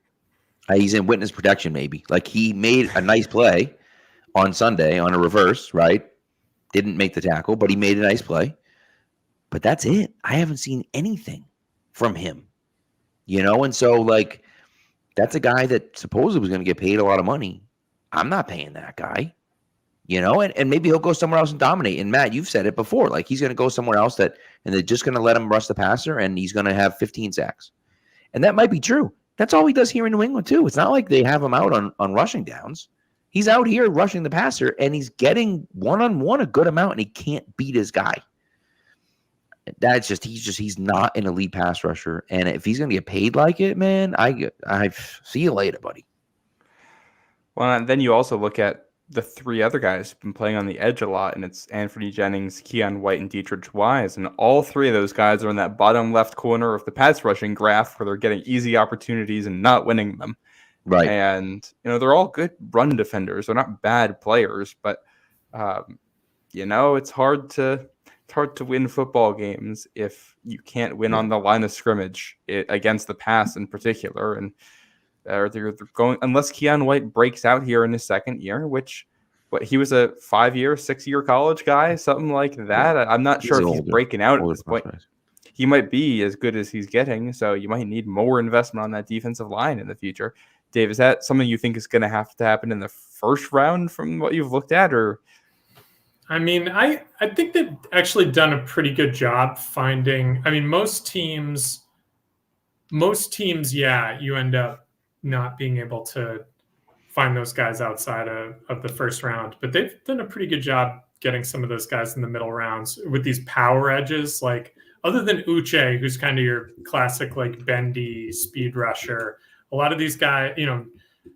He's in witness protection, maybe. Like, he made a nice play on Sunday on a reverse, right? Didn't make the tackle, but he made a nice play. But that's it. I haven't seen anything from him, And so, like, that's a guy that supposedly was going to get paid a lot of money. I'm not paying that guy, and maybe he'll go somewhere else and dominate. And Matt, you've said it before. Like, he's going to go somewhere else and they're just going to let him rush the passer, and he's going to have 15 sacks. And that might be true. That's all he does here in New England, too. It's not like they have him out on rushing downs. He's out here rushing the passer, and he's getting one-on-one a good amount, and he can't beat his guy. That's just he's not an elite pass rusher. And if he's going to get paid like it, man, I see you later, buddy.
Well, and then you also look at the three other guys who've been playing on the edge a lot, and it's Anthony Jennings, Keon White, and Dietrich Wise. And all three of those guys are in that bottom left corner of the pass rushing graph where they're getting easy opportunities and not winning them.
Right.
And, they're all good run defenders. They're not bad players, but, it's hard to win football games if you can't win on the line of scrimmage against the pass in particular. And they're going, unless Keon White breaks out here in his second year, which he was a 5-year, 6-year college guy, something like that. Yeah. I'm not sure if he's breaking out at this point. He might be as good as he's getting, so you might need more investment on that defensive line in the future. Dave, is that something you think is going to have to happen in the first round from what you've looked at, or?
I mean, I think they've actually done a pretty good job finding. I mean, most teams, yeah, you end up not being able to find those guys outside of the first round, but they've done a pretty good job getting some of those guys in the middle rounds with these power edges. Like, other than Uche, who's kind of your classic, like, bendy speed rusher, a lot of these guys,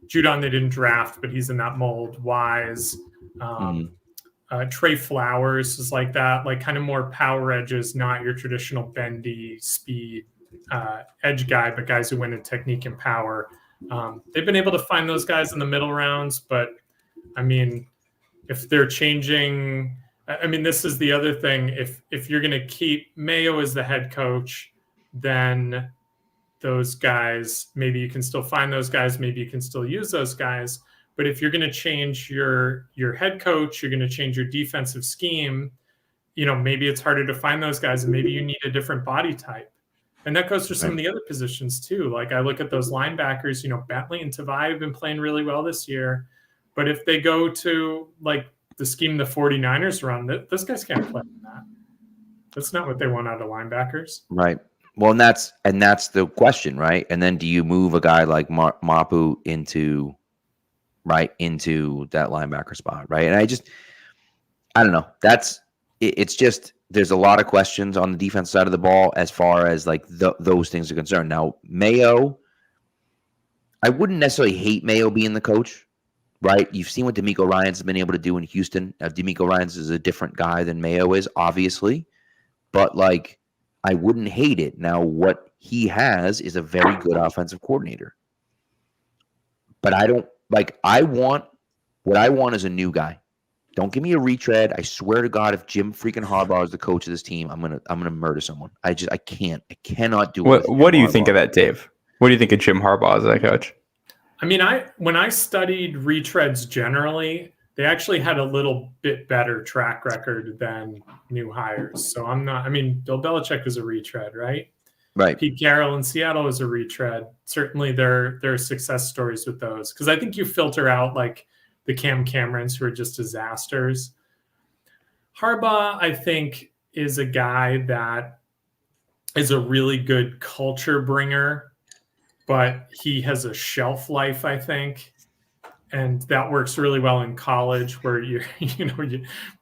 Judon they didn't draft, but he's in that mold. Wise, Trey Flowers is like that, like, kind of more power edges, not your traditional bendy speed edge guy, but guys who win in technique and power. They've been able to find those guys in the middle rounds, but I mean, if they're changing, I mean, this is the other thing. If you're going to keep Mayo as the head coach, then those guys, maybe you can still find those guys, maybe you can still use those guys. But if you're going to change your head coach, you're going to change your defensive scheme, maybe it's harder to find those guys, and maybe you need a different body type. And that goes for some of the other positions too. Like, I look at those linebackers, Bentley and Tavai have been playing really well this year. But if they go to, like, the scheme the 49ers run, those guys can't play in that. That's not what they want out of linebackers.
Right. Well, and that's the question, right? And then do you move a guy like Mapu into that linebacker spot, right? And I don't know. It's just, there's a lot of questions on the defense side of the ball as far as, like, those things are concerned. Now, Mayo, I wouldn't necessarily hate Mayo being the coach, right? You've seen what D'Amico Ryans has been able to do in Houston. Now, D'Amico Ryans is a different guy than Mayo is, obviously, but, like, I wouldn't hate it. Now, what he has is a very good offensive coordinator. But what I want is a new guy. Don't give me a retread. I swear to God, if Jim freaking Harbaugh is the coach of this team, I'm gonna murder someone. I cannot do it.
What do you think of that, Dave? What do you think of Jim Harbaugh as that coach?
I mean, when I studied retreads generally, they actually had a little bit better track record than new hires. So Bill Belichick was a retread, right?
Right.
Pete Carroll in Seattle is a retread. Certainly there are success stories with those, because I think you filter out, like, the Cam Camerons who are just disasters. Harbaugh, I think, is a guy that is a really good culture bringer, but he has a shelf life, I think. And that works really well in college, where they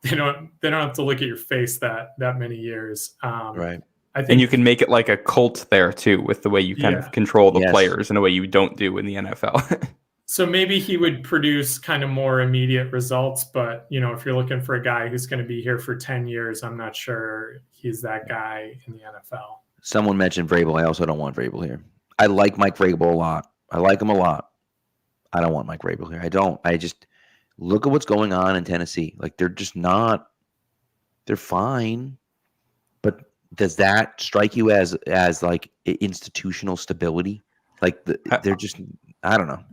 don't have to look at your face that many years.
Right.
I think, and you can make it like a cult there too, with the way you kind of control the players in a way you don't do in the NFL.
So maybe he would produce kind of more immediate results, but if you're looking for a guy who's going to be here for 10 years, I'm not sure he's that guy in the NFL.
Someone mentioned Vrabel. I also don't want Vrabel here. I like Mike Vrabel a lot. I like him a lot. I don't want Mike Vrabel here. I don't. I just, look at what's going on in Tennessee. Like they're just not. They're fine, but does that strike you as like institutional stability? Like they're just. I don't know.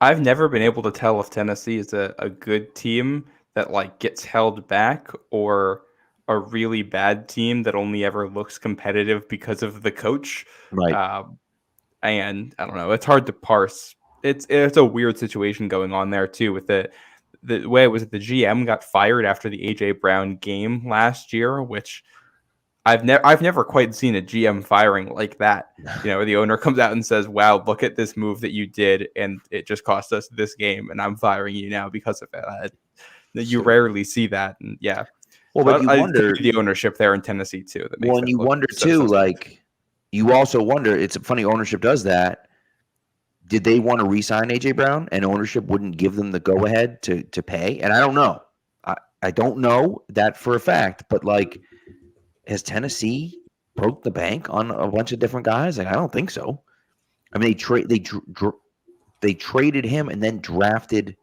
I've never been able to tell if Tennessee is a good team that like gets held back or a really bad team that only ever looks competitive because of the coach.
Right.
And I don't know. It's hard to parse. It's a weird situation going on there too with the way it was that the GM got fired after the AJ Brown game last year, which I've never quite seen a GM firing like that. You know, where the owner comes out and says, "Wow, look at this move that you did, and it just cost us this game, and I'm firing you now because of it." You rarely see that, and yeah.
Well, but you wonder
the ownership there in Tennessee too. That makes
well, and you wonder too, like you also wonder. It's a funny ownership does that. Did they want to re-sign AJ Brown, and ownership wouldn't give them the go-ahead to pay? And I don't know. I don't know that for a fact, but like. Has Tennessee broke the bank on a bunch of different guys? Like I don't think so. I mean, they traded him and then drafted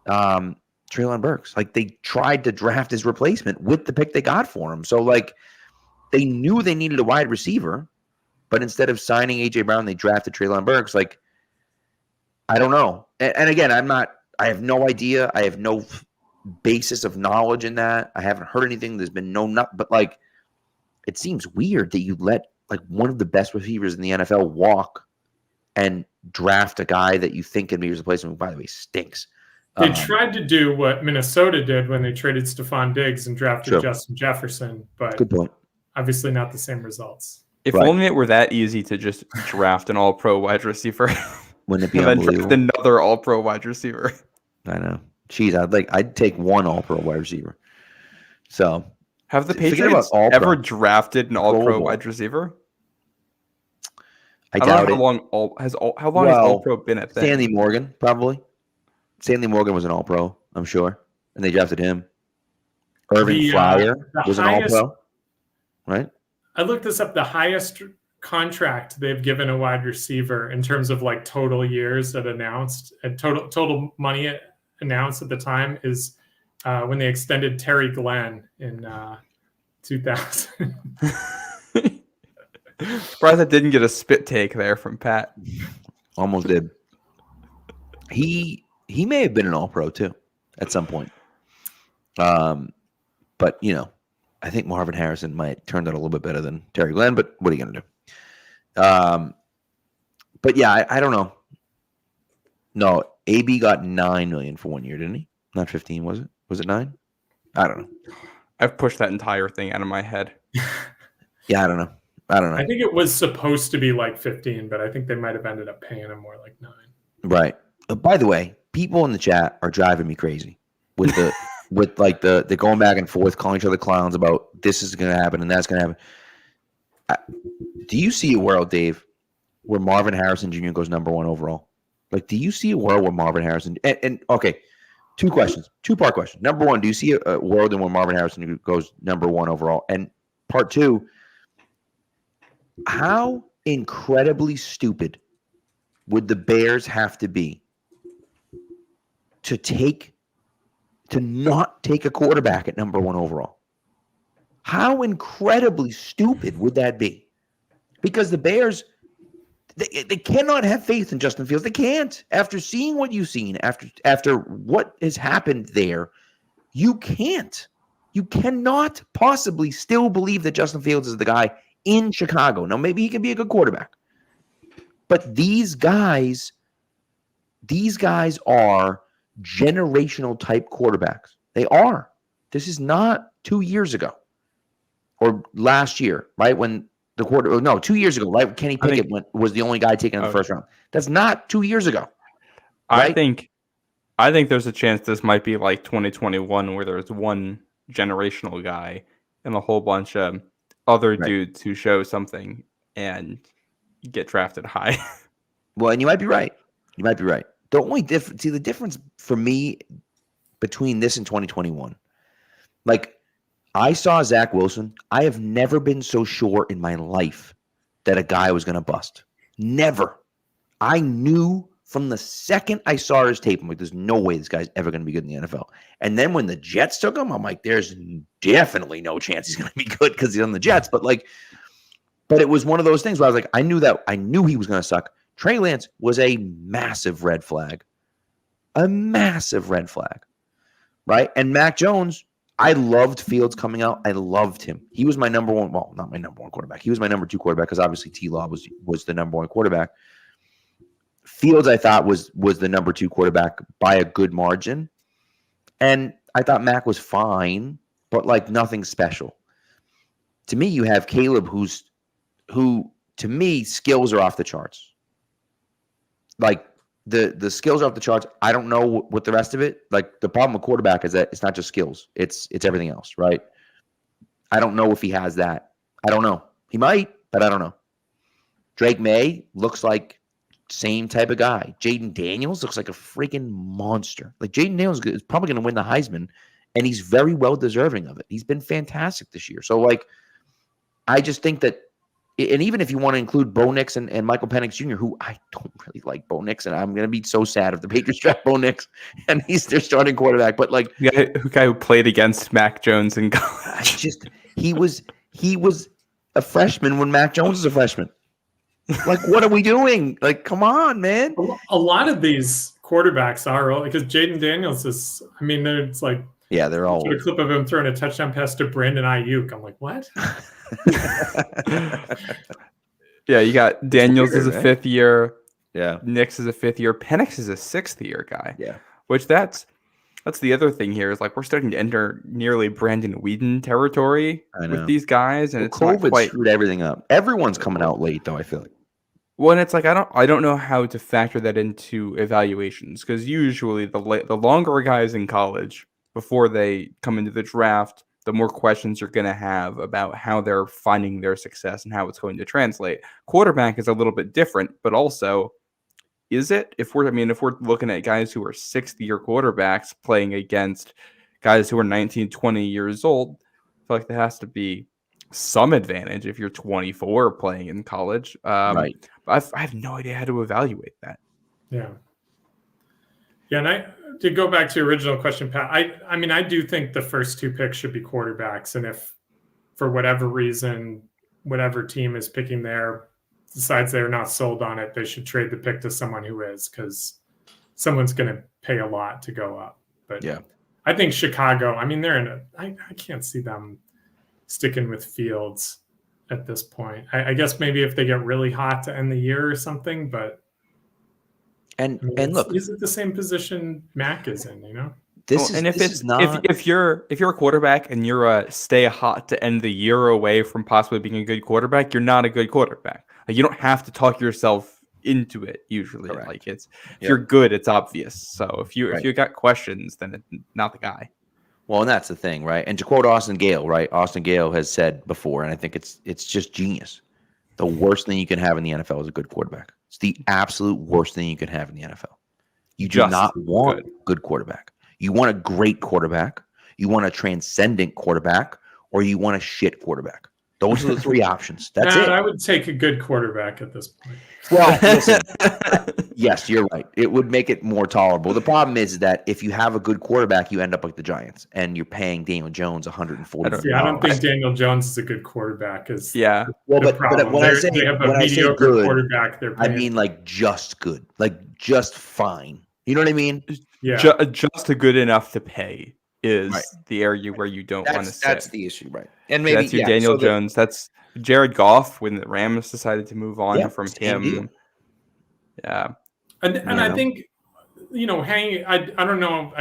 Treylon Burks. Like they tried to draft his replacement with the pick they got for him. So like they knew they needed a wide receiver, but instead of signing AJ Brown, they drafted Treylon Burks. Like I don't know. And again, I have no idea. I have no basis of knowledge in that. I haven't heard anything. There's been but like. It seems weird that you let like one of the best receivers in the NFL walk and draft a guy that you think can be his replacement, who, by the way, stinks.
They tried to do what Minnesota did when they traded Stephon Diggs and drafted Justin Jefferson, but
good point.
Obviously not the same results.
If only it were that easy to just draft an all-pro wide receiver.
Wouldn't it be
and then
unbelievable?
draft another all-pro wide receiver.
I know. Jeez, I'd take one all-pro wide receiver. So
have the Patriots ever drafted an all-pro wide receiver?
I doubt it.
How long has all-pro been at that?
Stanley Morgan, probably. Stanley Morgan was an all-pro, I'm sure. And they drafted him. Irving Fryer was an all-pro. Right?
I looked this up. The highest contract they've given a wide receiver in terms of like total years that announced and total money announced at the time is when they extended Terry Glenn in 2000.
Surprised I didn't get a spit take there from Pat.
Almost did. He may have been an all-pro too at some point. But you know, I think Marvin Harrison might turn out a little bit better than Terry Glenn, but what are you going to do? But yeah, I don't know. No, AB got $9 million for 1 year, didn't he? Not 15, was it? Was it 9? I don't know.
I've pushed that entire thing out of my head.
Yeah, I don't know.
I think it was supposed to be like 15, but I think they might have ended up paying him more like 9.
Right. By the way, people in the chat are driving me crazy with the with like the going back and forth, calling each other clowns about this is going to happen and that's going to happen. Do you see a world, Dave, where Marvin Harrison Jr. goes number 1 overall? Like, do you see a world where Marvin Harrison and okay, 2 questions, 2-part question. Number 1, do you see a world in where Marvin Harrison goes number 1 overall? And part 2, how incredibly stupid would the Bears have to be to not take a quarterback at number 1 overall? How incredibly stupid would that be? Because the Bears, they cannot have faith in Justin Fields. They can't. After seeing what you've seen, after what has happened there, you can't. You cannot possibly still believe that Justin Fields is the guy in Chicago. Now, maybe he can be a good quarterback. But these guys are generational type quarterbacks. They are. This is not 2 years ago or last year, right? When the 2 years ago, right? Kenny Pickett was the only guy taken in the first round. That's not 2 years ago. Right?
I think there's a chance this might be like 2021 where there's one generational guy and a whole bunch of other dudes who show something and get drafted high.
Well, and you might be right. You might be right. The only difference, the difference for me between this and 2021, like I saw Zach Wilson. I have never been so sure in my life that a guy was going to bust. Never. I knew From the second I saw his tape, I'm like, there's no way this guy's ever going to be good in the NFL. And then when the Jets took him, I'm like, there's definitely no chance he's going to be good because he's on the Jets. But it was one of those things where I was like, I knew he was going to suck. Trey Lance was a massive red flag. A massive red flag. Right? And Mac Jones, I loved Fields coming out. I loved him. He was my number one, well, not my number one quarterback. He was my number two quarterback because obviously T-Law was the number one quarterback. Fields, I thought, was the number two quarterback by a good margin. And I thought Mac was fine, but like nothing special. To me, you have Caleb who to me, skills are off the charts. Like the skills are off the charts. I don't know what the rest of it. Like the problem with quarterback is that it's not just skills. It's everything else, right? I don't know if he has that. I don't know. He might, but I don't know. Drake May looks like same type of guy. Jaden Daniels looks like a freaking monster. Like Jaden Daniels is probably going to win the Heisman, and he's very well deserving of it. He's been fantastic this year. So like, I just think that, and even if you want to include Bo Nix and Michael Penix Jr., who I don't really like Bo Nix, and I'm going to be so sad if the Patriots draft Bo Nix and he's their starting quarterback. But like,
the guy who played against Mac Jones in college.
He was a freshman when Mac Jones was a freshman. Like, what are we doing? Like, come on, man.
A lot of these quarterbacks are because Jaden Daniels is. I mean, it's like
they're all
a clip of him throwing a touchdown pass to Brandon Ayuk. I'm like, what?
Yeah, you got Daniels as a fifth year.
Yeah,
Nix is a fifth year. Penix is a sixth year guy.
Yeah,
which that's the other thing here is like we're starting to enter nearly Brandon Whedon territory with these guys, and it's
COVID
not quite
screwed everything up. Everyone's coming out late though. I feel like.
Well, and it's like I don't know how to factor that into evaluations because usually the longer a guy is in college before they come into the draft, the more questions you're going to have about how they're finding their success and how it's going to translate. Quarterback is a little bit different, but also, is it? If we're looking at guys who are sixth-year quarterbacks playing against guys who are 19, 20 years old, I feel like there has to be some advantage if you're 24 playing in college.
Right.
But I have no idea how to evaluate that.
Yeah. Yeah, and to go back to your original question, Pat, I mean, I do think the first two picks should be quarterbacks. And if for whatever reason, whatever team is picking there decides they're not sold on it, they should trade the pick to someone who is, because someone's going to pay a lot to go up. But yeah, I think Chicago, I mean, I can't see them sticking with Fields at this point. I guess maybe if they get really hot to end the year or something, but
And
I mean,
and look,
is it the same position Mac is in? You know,
if you're a quarterback and you're a stay hot to end the year away from possibly being a good quarterback, you're not a good quarterback. Like, you don't have to talk yourself into it. Usually,
correct.
Like if you're good, it's obvious. So if you got questions, then it's not the guy.
Well, and that's the thing, right? And to quote Austin Gale, right? Austin Gale has said before, and I think it's just genius. The worst thing you can have in the NFL is a good quarterback. It's the absolute worst thing you can have in the NFL. You do not want a good quarterback. You want a great quarterback. You want a transcendent quarterback, or you want a shit quarterback. Those are the three options. That's it.
I would take a good quarterback at this point.
Well, listen, yes, you're right. It would make it more tolerable. The problem is that if you have a good quarterback, you end up like the Giants, and you're paying Daniel Jones $140.
I don't think Daniel Jones is a good quarterback.
Well, but when I say
they have a mediocre
good,
quarterback,
I mean like just good, like just fine. You know what I mean?
Yeah,
just a good enough to pay is the area where you don't want to sit.
That's the issue, right? And maybe
that's your Daniel Jones. That's Jared Goff when the Rams decided to move on from him.
Deal.
Yeah, and I think I don't know.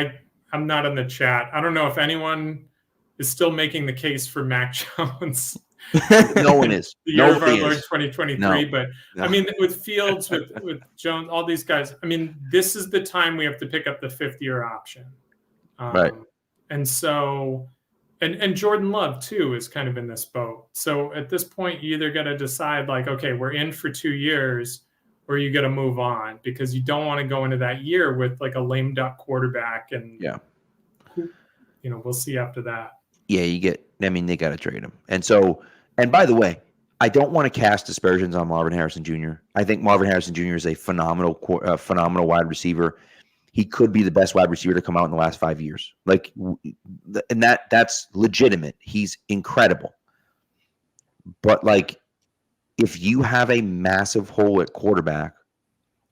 I'm not in the chat. I don't know if anyone is still making the case for Mac Jones.
No one is.
The year of our Lord 2023. But I mean, with Fields, with Jones, all these guys. I mean, this is the time we have to pick up the fifth-year option.
Right.
And so, and Jordan Love too is kind of in this boat. So at this point, you either got to decide like, okay, we're in for 2 years, or you got to move on, because you don't want to go into that year with like a lame duck quarterback. And we'll see after that.
Yeah, they got to trade him. And so, and by the way, I don't want to cast aspersions on Marvin Harrison Jr. I think Marvin Harrison Jr. is a phenomenal wide receiver. He could be the best wide receiver to come out in the last 5 years. Like, and that's legitimate. He's incredible. But like, if you have a massive hole at quarterback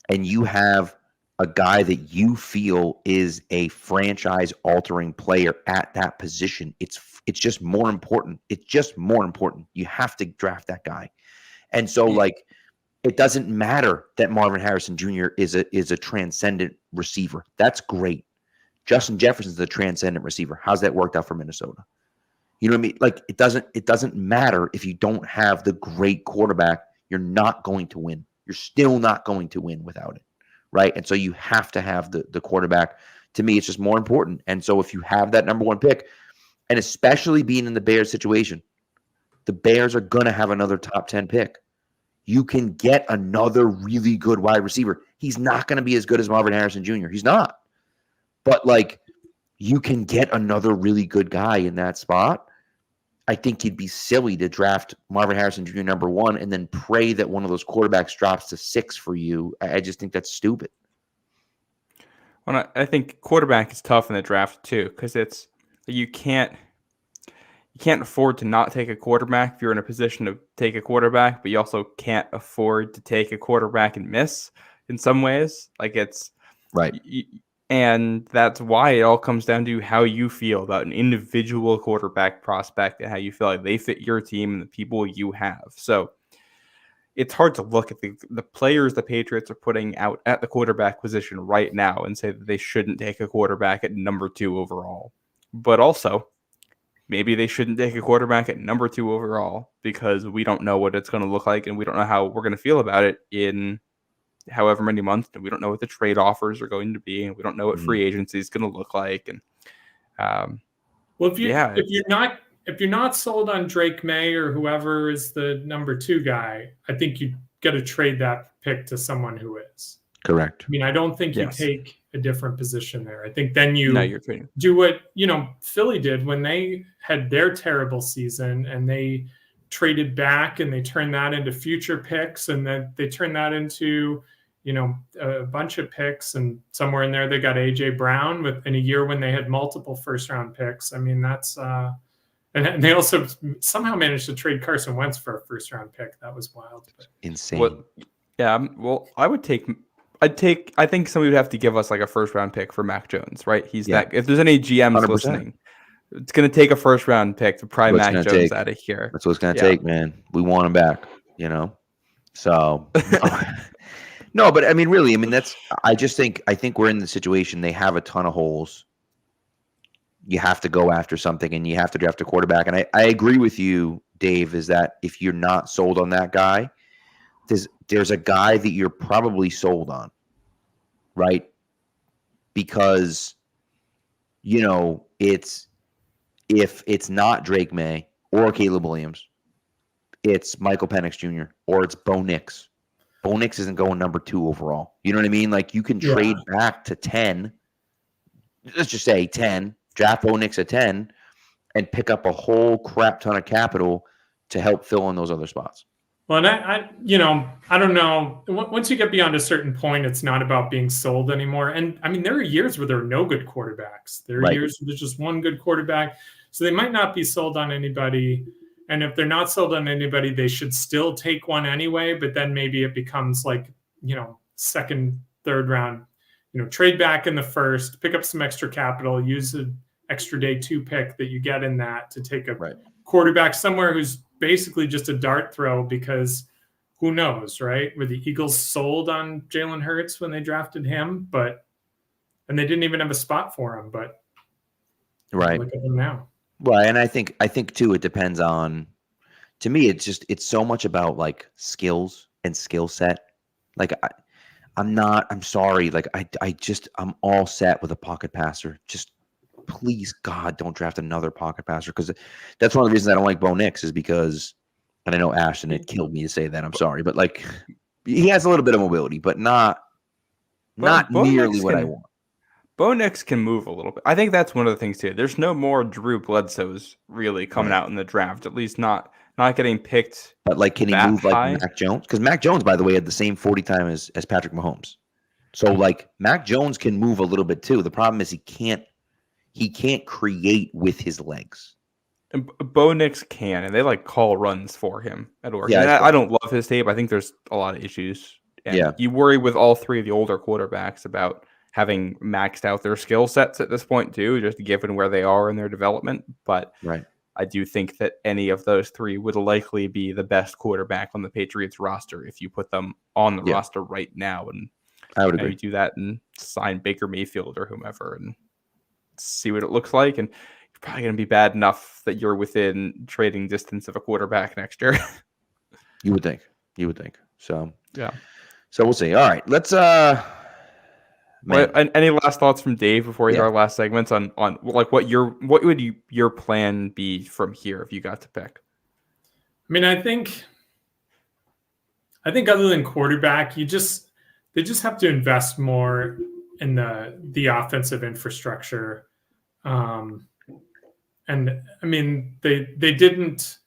and you have a guy that you feel is a franchise-altering player at that position, it's just more important. It's just more important. You have to draft that guy. And so, like, it doesn't matter that Marvin Harrison Jr. is a transcendent receiver. That's great. Justin Jefferson's a transcendent receiver. How's that worked out for Minnesota? You know what I mean? Like, it doesn't matter if you don't have the great quarterback. You're not going to win. You're still not going to win without it, right? And so you have to have the quarterback. To me, it's just more important. And so if you have that number 1 pick, and especially being in the Bears situation, the Bears are going to have another top 10 pick. You can get another really good wide receiver. He's not going to be as good as Marvin Harrison Jr. He's not. But, like, you can get another really good guy in that spot. I think you'd be silly to draft Marvin Harrison Jr. number 1 and then pray that one of those quarterbacks drops to 6 for you. I just think that's stupid.
Well, I think quarterback is tough in the draft too, because you can't afford to not take a quarterback if you're in a position to take a quarterback, but you also can't afford to take a quarterback and miss in some ways. Like, it's
right.
And that's why it all comes down to how you feel about an individual quarterback prospect and how you feel like they fit your team and the people you have. So it's hard to look at the players the Patriots are putting out at the quarterback position right now and say that they shouldn't take a quarterback at number 2 overall. But also, maybe they shouldn't take a quarterback at number 2 overall because we don't know what it's going to look like and we don't know how we're going to feel about it in however many months, and we don't know what the trade offers are going to be, and we don't know what free agency is going to look like. And
well, if you're not sold on Drake May or whoever is the number 2 guy, I think you got to trade that pick to someone who is.
Correct.
I mean, I don't think you take a different position there. I think then you
you're
do what Philly did when they had their terrible season and they traded back and they turned that into future picks, and then they turned that into a bunch of picks, and somewhere in there they got AJ Brown in a year when they had multiple first-round picks. I mean, that's and they also somehow managed to trade Carson Wentz for a first-round pick. That was wild, but
insane.
I think somebody would have to give us like a first-round pick for Mac Jones, right? That. If there's any GMs 100%. Listening, it's going to take a first-round pick to pry Mac Jones out of here.
That's what it's going to take, man. We want him back, So. No, but I mean, really, I think we're in the situation. They have a ton of holes. You have to go after something and you have to draft a quarterback. And I agree with you, Dave, is that if you're not sold on that guy, there's a guy that you're probably sold on, right? Because, if it's not Drake May or Caleb Williams, it's Michael Penix Jr. or it's Bo Nix. Bo Nix isn't going number 2 overall. You know what I mean? Like, you can trade back to 10. Let's just say 10. Draft Bo Nix at 10 and pick up a whole crap ton of capital to help fill in those other spots.
Well, and I don't know. Once you get beyond a certain point, it's not about being sold anymore. And I mean, there are years where there are no good quarterbacks. There are years where there's just one good quarterback. So they might not be sold on anybody. And if they're not sold on anybody, they should still take one anyway. But then maybe it becomes like, second, third round, trade back in the first, pick up some extra capital, use an extra day 2 pick that you get in that to take a quarterback somewhere who's basically just a dart throw, because who knows, right? Were the Eagles sold on Jalen Hurts when they drafted him? And they didn't even have a spot for him, but look at them now.
Right, and I think too, it depends on. To me, it's so much about like skills and skill set. Like I'm sorry. Like I'm all set with a pocket passer. Just please, God, don't draft another pocket passer, because that's one of the reasons I don't like Bo Nix is because, and I know Ashton, it killed me to say that. I'm sorry, but like he has a little bit of mobility, but not nearly what I want.
Bo Nix can move a little bit. I think that's one of the things too. There's no more Drew Bledsoes really coming out in the draft, at least not not getting picked.
But like, can he
that
move like
high?
Mac Jones? Because Mac Jones, by the way, had the same 40 time as Patrick Mahomes. So like, Mac Jones can move a little bit too. The problem is he can't create with his legs.
And Bo Nix can, and they like call runs for him at work.
Yeah,
And I don't love his tape. I think there's a lot of issues. And
Yeah.
you worry with all three of the older quarterbacks about having maxed out their skill sets at this point too, just given where they are in their development. But
Right.
I do think that any of those three would likely be the best quarterback on the Patriots roster if you put them on the roster right now. And
I would agree.
you do that and sign Baker Mayfield or whomever and see what it looks like. And you're probably going to be bad enough that you're within trading distance of a quarterback next year.
You would think. So
yeah.
So we'll see. All right, let's.
Any last thoughts from Dave before we hit our last segments on like what would your plan be from here if you got to pick?
I mean, I think other than quarterback, they just have to invest more in the offensive infrastructure. And I mean, they didn't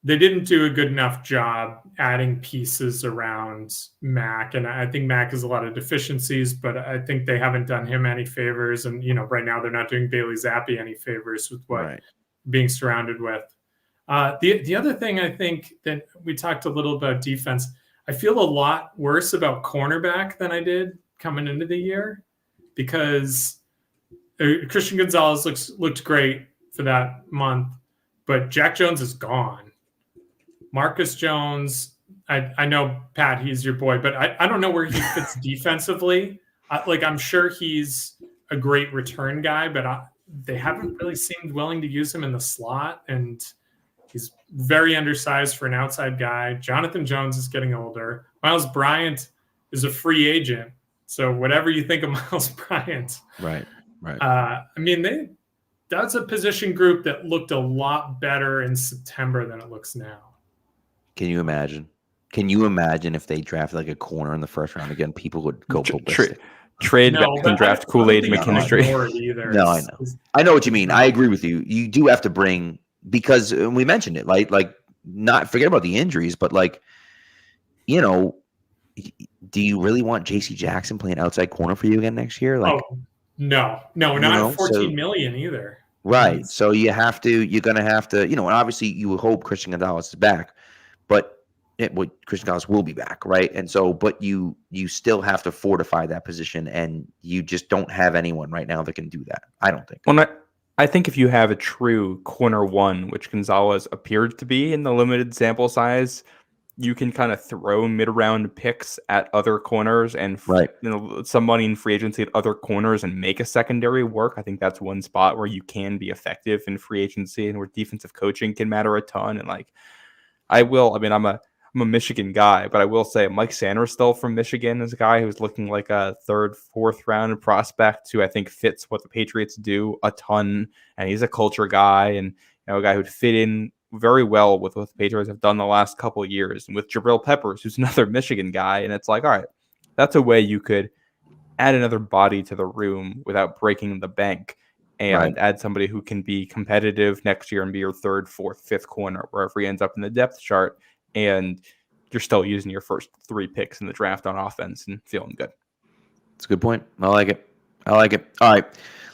do a good enough job adding pieces around Mac. And I think Mac has a lot of deficiencies, but I think they haven't done him any favors. And, right now they're not doing Bailey Zappi any favors with what being surrounded with. The other thing I think that we talked a little about defense, I feel a lot worse about cornerback than I did coming into the year because Christian Gonzalez looked great for that month, but Jack Jones is gone. Marcus Jones, I know, Pat, he's your boy, but I don't know where he fits defensively. I'm sure he's a great return guy, but they haven't really seemed willing to use him in the slot, and he's very undersized for an outside guy. Jonathan Jones is getting older. Miles Bryant is a free agent, so whatever you think of Miles Bryant.
Right.
I mean, that's a position group that looked a lot better in September than it looks now.
Can you imagine? If they drafted like a corner in the first round again? People would go ballistic.
Trade back and draft Kool-Aid McKinstry.
No, I know what you mean. I agree with you. You do have to bring, because we mentioned it, like not forget about the injuries, but do you really want JC Jackson playing outside corner for you again next year?
No, not 14 million either.
Right. So you're going to have to, and obviously you hope Christian Gonzalez is back, but Christian Gonzalez will be back. Right. And so, but you still have to fortify that position, and you just don't have anyone right now that can do that. I don't think.
Well, I think if you have a true corner one, which Gonzalez appeared to be in the limited sample size, you can kind of throw mid-round picks at other corners and some money in free agency at other corners and make a secondary work. I think that's one spot where you can be effective in free agency and where defensive coaching can matter a ton. And I'm a Michigan guy, but I will say Mike Sanders still from Michigan is a guy who's looking like a third, fourth round prospect who I think fits what the Patriots do a ton. And he's a culture guy and a guy who'd fit in very well with what the Patriots have done the last couple of years, and with Jabril Peppers, who's another Michigan guy. And it's like, all right, that's a way you could add another body to the room without breaking the bank and add somebody who can be competitive next year and be your third, fourth, fifth corner, wherever he ends up in the depth chart. And you're still using your first 3 picks in the draft on offense and feeling good.
That's a good point. I like it. All right,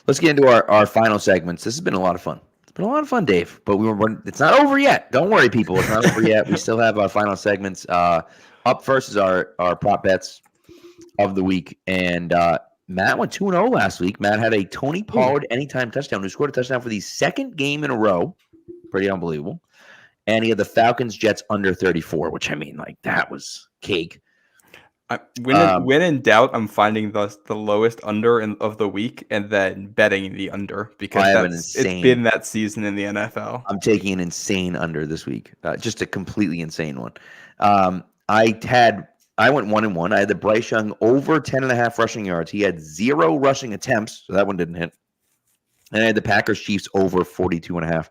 let's get into our final segments. This has been a lot of fun. Been a lot of fun, Dave, but it's not over yet. Don't worry, people. It's not over yet. We still have our final segments. Up first is our prop bets of the week. And Matt went 2-0 last week. Matt had a Tony Pollard anytime touchdown, who scored a touchdown for the second game in a row. Pretty unbelievable. And he had the Falcons Jets under 34, which that was cake.
When in doubt, I'm finding the lowest under of the week and then betting the under because it's been that season in the NFL.
I'm taking an insane under this week, just a completely insane one. I went 1-1. I had the Bryce Young over 10.5 rushing yards. He had 0 rushing attempts, so that one didn't hit. And I had the Packers Chiefs over 42.5.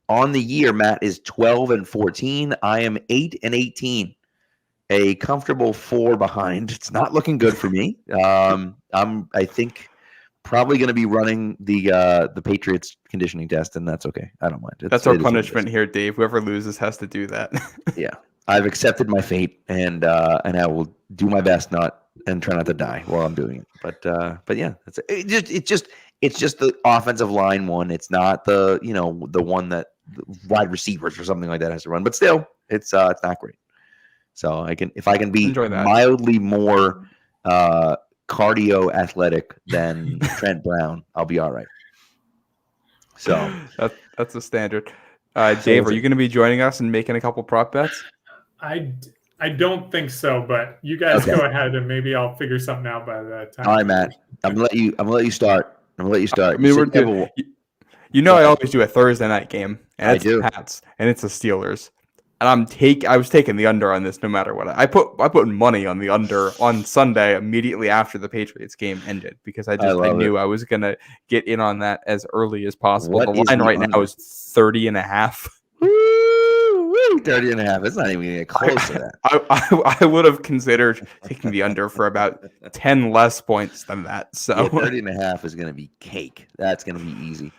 On the year, Matt is 12-14. I am 8-18. A comfortable 4 behind. It's not looking good for me. I think probably going to be running the Patriots conditioning test, and that's okay. I don't mind.
That's our punishment here, Dave. Whoever loses has to do that.
Yeah, I've accepted my fate, and I will do my best and try not to die while I'm doing it. But yeah, it's just the offensive line one. It's not the one that the wide receivers or something like that has to run. But still, it's not great. So if I can be mildly more cardio athletic than Trent Brown, I'll be all right. So
that's a standard. Dave, are you going to be joining us and making a couple prop bets?
I don't think so, but you guys go ahead and maybe I'll figure something out by that time.
All right, Matt. I'm gonna let you start. I
mean, we're doing. I always do a Thursday night game, and it's the Pats, and it's the Steelers. And I was taking the under on this no matter what. I put money on the under on Sunday immediately after the Patriots game ended because I knew I was gonna get in on that as early as possible. The line right now is 30.5.
30.5. It's not even gonna get close to that.
I would have considered taking the under for about 10 less points than that. So
30.5 is gonna be cake. That's gonna be easy.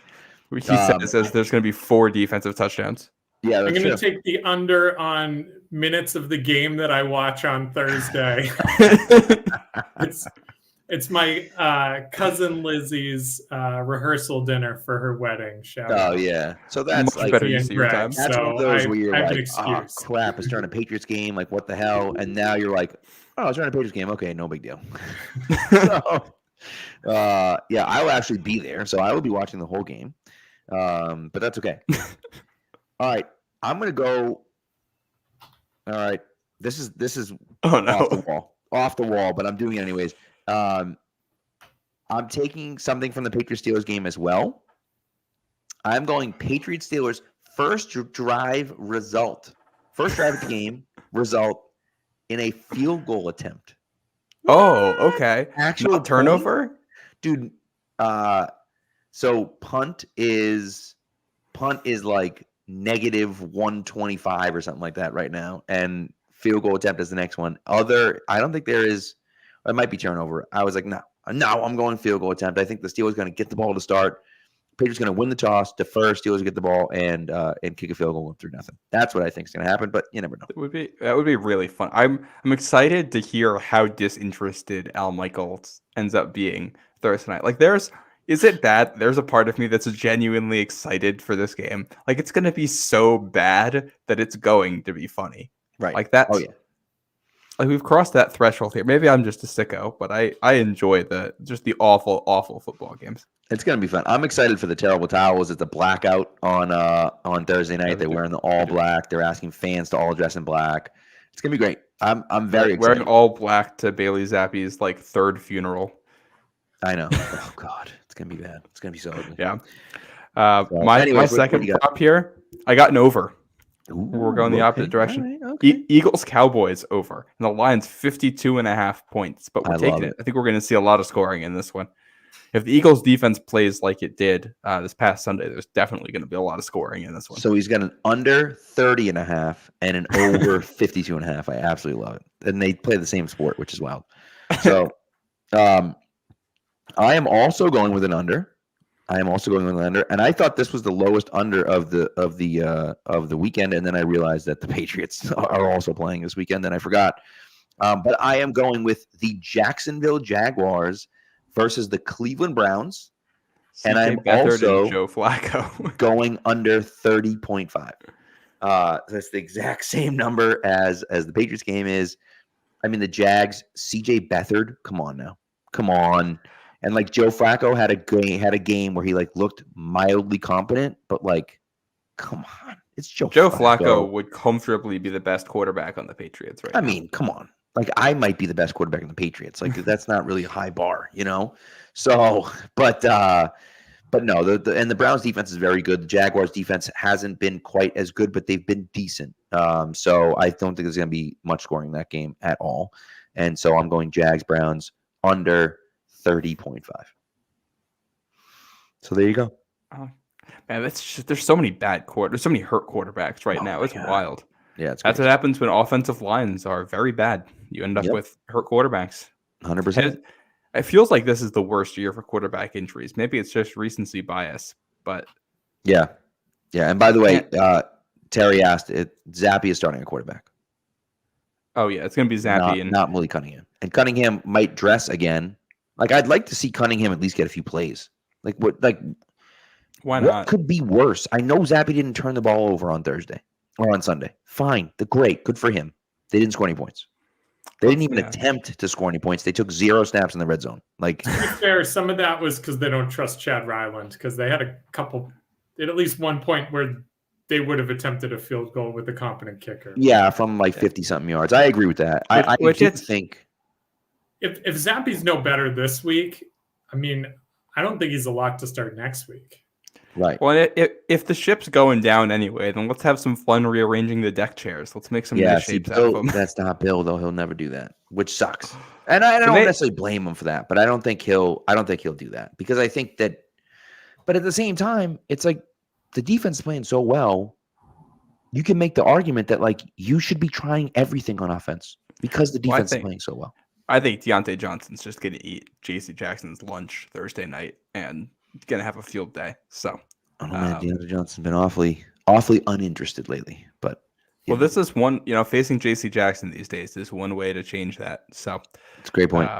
He says there's gonna be 4 defensive touchdowns.
Yeah,
I'm going to take the under on minutes of the game that I watch on Thursday. It's my cousin Lizzie's rehearsal dinner for her wedding.
Yeah, so that's
much better use of your time.
That's one of those where you're like, oh crap, it's during a Patriots game. Like, what the hell? And now you're like, oh, it's during a Patriots game. Okay, no big deal. So, yeah, I will actually be there, so I will be watching the whole game. But that's okay. All right, I'm gonna go. All right, this is off the wall, but I'm doing it anyways. I'm taking something from the Patriots Steelers game as well. I'm going Patriots Steelers first drive of the game result in a field goal attempt.
Oh, okay.
Actual
turnover,
dude. So punt is like -125 or something like that right now, and field goal attempt is the next one. I don't think there is. It might be turnover. I was like, no, I'm going field goal attempt. I think the Steelers going to get the ball to start. Patriots going to win the toss, defer, Steelers get the ball, and kick a field goal 3-0. That's what I think is going to happen, but you never know.
That would be really fun. I'm excited to hear how disinterested Al Michaels ends up being Thursday night. Is it that there's a part of me that's genuinely excited for this game? Like, it's going to be so bad that it's going to be funny.
Right.
Like that.
Oh, yeah.
Like, we've crossed that threshold here. Maybe I'm just a sicko, but I enjoy the awful, awful football games.
It's going to be fun. I'm excited for the terrible towels. It's a blackout on Thursday night. They're wearing the all black. They're asking fans to all dress in black. It's going to be great. I'm very excited.
Wearing all black to Bailey Zappi's third funeral.
I know. Oh God, it's gonna be bad. It's gonna be so ugly.
Yeah. My second prop here, I got an over. Ooh, we're going the opposite direction. Right, okay. Eagles Cowboys over, and the line's 52.5 points. But we're taking it. I think we're going to see a lot of scoring in this one. If the Eagles defense plays like it did this past Sunday, there's definitely going to be a lot of scoring in this one.
So he's got an under 30.5 and an over 52.5. I absolutely love it. And they play the same sport, which is wild. So, I am also going with an under. And I thought this was the lowest under of the weekend, and then I realized that the Patriots are also playing this weekend, and I forgot. But I am going with the Jacksonville Jaguars versus the Cleveland Browns, and I'm also
Joe Flacco
going under 30.5. That's the exact same number as the Patriots game is. I mean, the Jags, CJ Beathard, come on now. Come on. And Joe Flacco had a game where he looked mildly competent, but come on, it's Joe
Flacco would comfortably be the best quarterback on the Patriots right now.
I mean, come on, I might be the best quarterback on the Patriots. That's not really a high bar, So, but no, the Browns defense is very good. The Jaguars defense hasn't been quite as good, but they've been decent. So I don't think there's going to be much scoring in that game at all. And so I'm going Jags Browns under 30.5. So there you go.
Oh, man, there's so many there's so many hurt quarterbacks right now. It's wild.
Yeah,
that's what happens when offensive lines are very bad. You end up with hurt quarterbacks.
100%.
It feels like this is the worst year for quarterback injuries. Maybe it's just recency bias, but
Yeah. And by the way, Terry asked, Zappy is starting a quarterback.
Oh yeah, it's gonna be Zappy
not Willie Cunningham. And Cunningham might dress again. Like I'd like to see Cunningham at least get a few plays. Like what? Like
why
what
not?
could be worse? I know Zappy didn't turn the ball over on Thursday or on Sunday. Fine, great, good for him. They didn't score any points. They didn't even attempt to score any points. They took 0 snaps in the red zone. Like
to be fair, some of that was because they don't trust Chad Ryland because they had at least one point where they would have attempted a field goal with a competent kicker.
Yeah, from like 50-something yards. I agree with that. I think
if Zappy's no better this week, I mean, I don't think he's a lock to start next week.
Right.
Well, if the ship's going down anyway, then let's have some fun rearranging the deck chairs. Let's make some nice shapes out of them.
That's not Bill, though. He'll never do that, which sucks. And I don't necessarily blame him for that, but I don't think he'll do that because I think that. But at the same time, it's like the defense is playing so well. You can make the argument that like you should be trying everything on offense because the defense is playing so well.
I think Deontay Johnson's just going to eat J.C. Jackson's lunch Thursday night and going to have a field day. So,
I don't know, man. Deontay Johnson's been awfully uninterested lately. But
this is one. Facing J.C. Jackson these days is one way to change that. So,
it's a great point.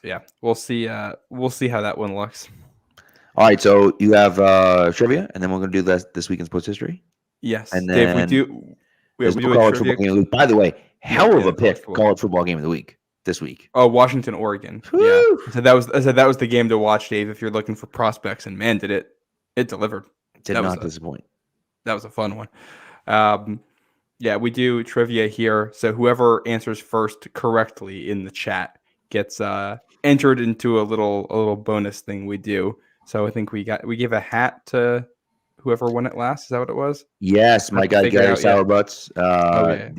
Yeah, we'll see. We'll see how that one looks.
All right, so you have trivia, and then we're going to do this week in sports history.
Yes,
and then
Dave, we do
college football game of the week. By the way, hell of a pick, college football game of the week this week.
Oh, Washington, Oregon. Woo! Yeah, so that was the game to watch, Dave. If you're looking for prospects, and man, did it delivered.
Did not disappoint.
That was a fun one. Yeah, we do trivia here. So whoever answers first correctly in the chat gets entered into a little bonus thing we do. So I think we give a hat to whoever won it last. Is that what it was?
Yes, my guy Gary Sauerbutts.
Yeah.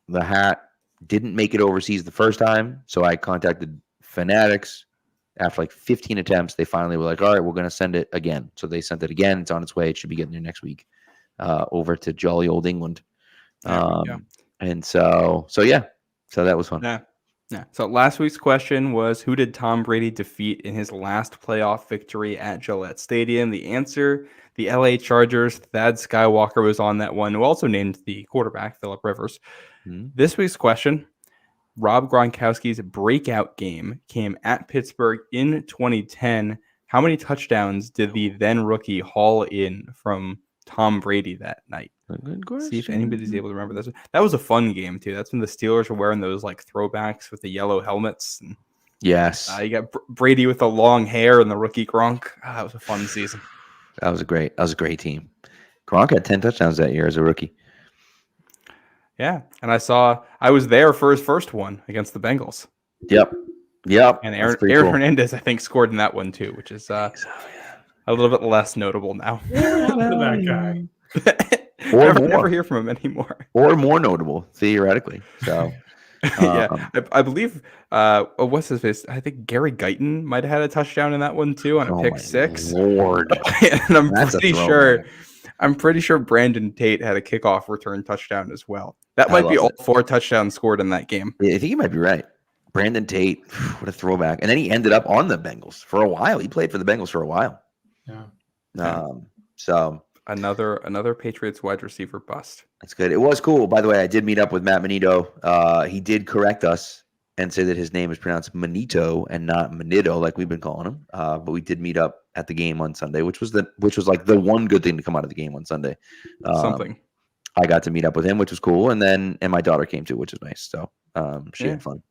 The hat didn't make it overseas the first time, so I contacted Fanatics. After like 15 attempts, they finally were like, all right, we're going to send it again. So they sent it again. It's on its way. It should be getting there next week over to jolly old England. And so that was fun.
Yeah. So last week's question was, who did Tom Brady defeat in his last playoff victory at Gillette Stadium? The answer, the LA Chargers. Thad Skywalker was on that one, who also named the quarterback, Phillip Rivers. Mm-hmm. This week's question, Rob Gronkowski's breakout game came at Pittsburgh in 2010. How many touchdowns did the then rookie haul in from Tom Brady that night?
Good question.
See if anybody's able to remember this. That was a fun game too. That's when the Steelers were wearing those like throwbacks with the yellow helmets. And,
yes.
You got Brady with the long hair and the rookie Gronk. That was a fun season.
That was a great team. Gronk had 10 touchdowns that year as a rookie.
Yeah, and I was there for his first one against the Bengals.
Yep.
And Aaron Hernandez, I think, scored in that one too, which is a little bit less notable now.
That guy.
Never hear from him anymore.
Or more notable, theoretically. So,
I believe what's his face? I think Gary Guyton might have had a touchdown in that one too on a pick six.
Lord,
and I'm pretty sure Brandon Tate had a kickoff return touchdown as well. That might be all 4 touchdowns scored in that game.
I think you might be right. Brandon Tate, what a throwback! And then he ended up on the Bengals for a while. He played for the Bengals for a while.
Yeah.
So.
Another Patriots wide receiver bust.
That's good. It was cool. By the way, I did meet up with Matt Manito. He did correct us and say that his name is pronounced Manito and not Manito, like we've been calling him. But we did meet up at the game on Sunday, which was like the one good thing to come out of the game on Sunday. I got to meet up with him, which was cool, and my daughter came too, which is nice. So she had fun.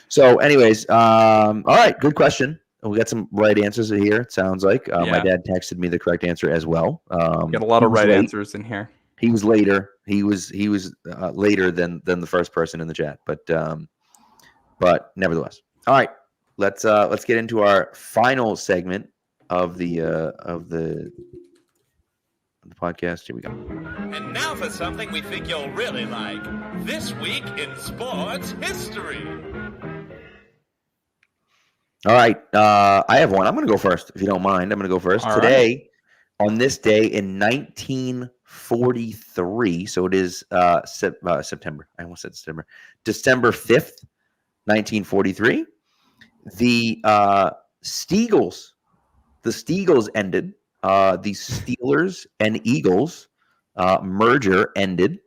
So, anyways, all right, good question. We got some right answers here, it sounds like. My dad texted me the correct answer as well.
Got a lot of right answers in here.
He was later. He was later than the first person in the chat, but nevertheless. All right, let's get into our final segment of the podcast. Here we go.
And now for something we think you'll really like. This week in sports history.
All right, I have one. I'm going to go first, if you don't mind. I'm going to go first. Today, on this day in 1943, so it is September. I almost said September. December 5th, 1943. The Steagles ended. The Steelers and Eagles merger ended.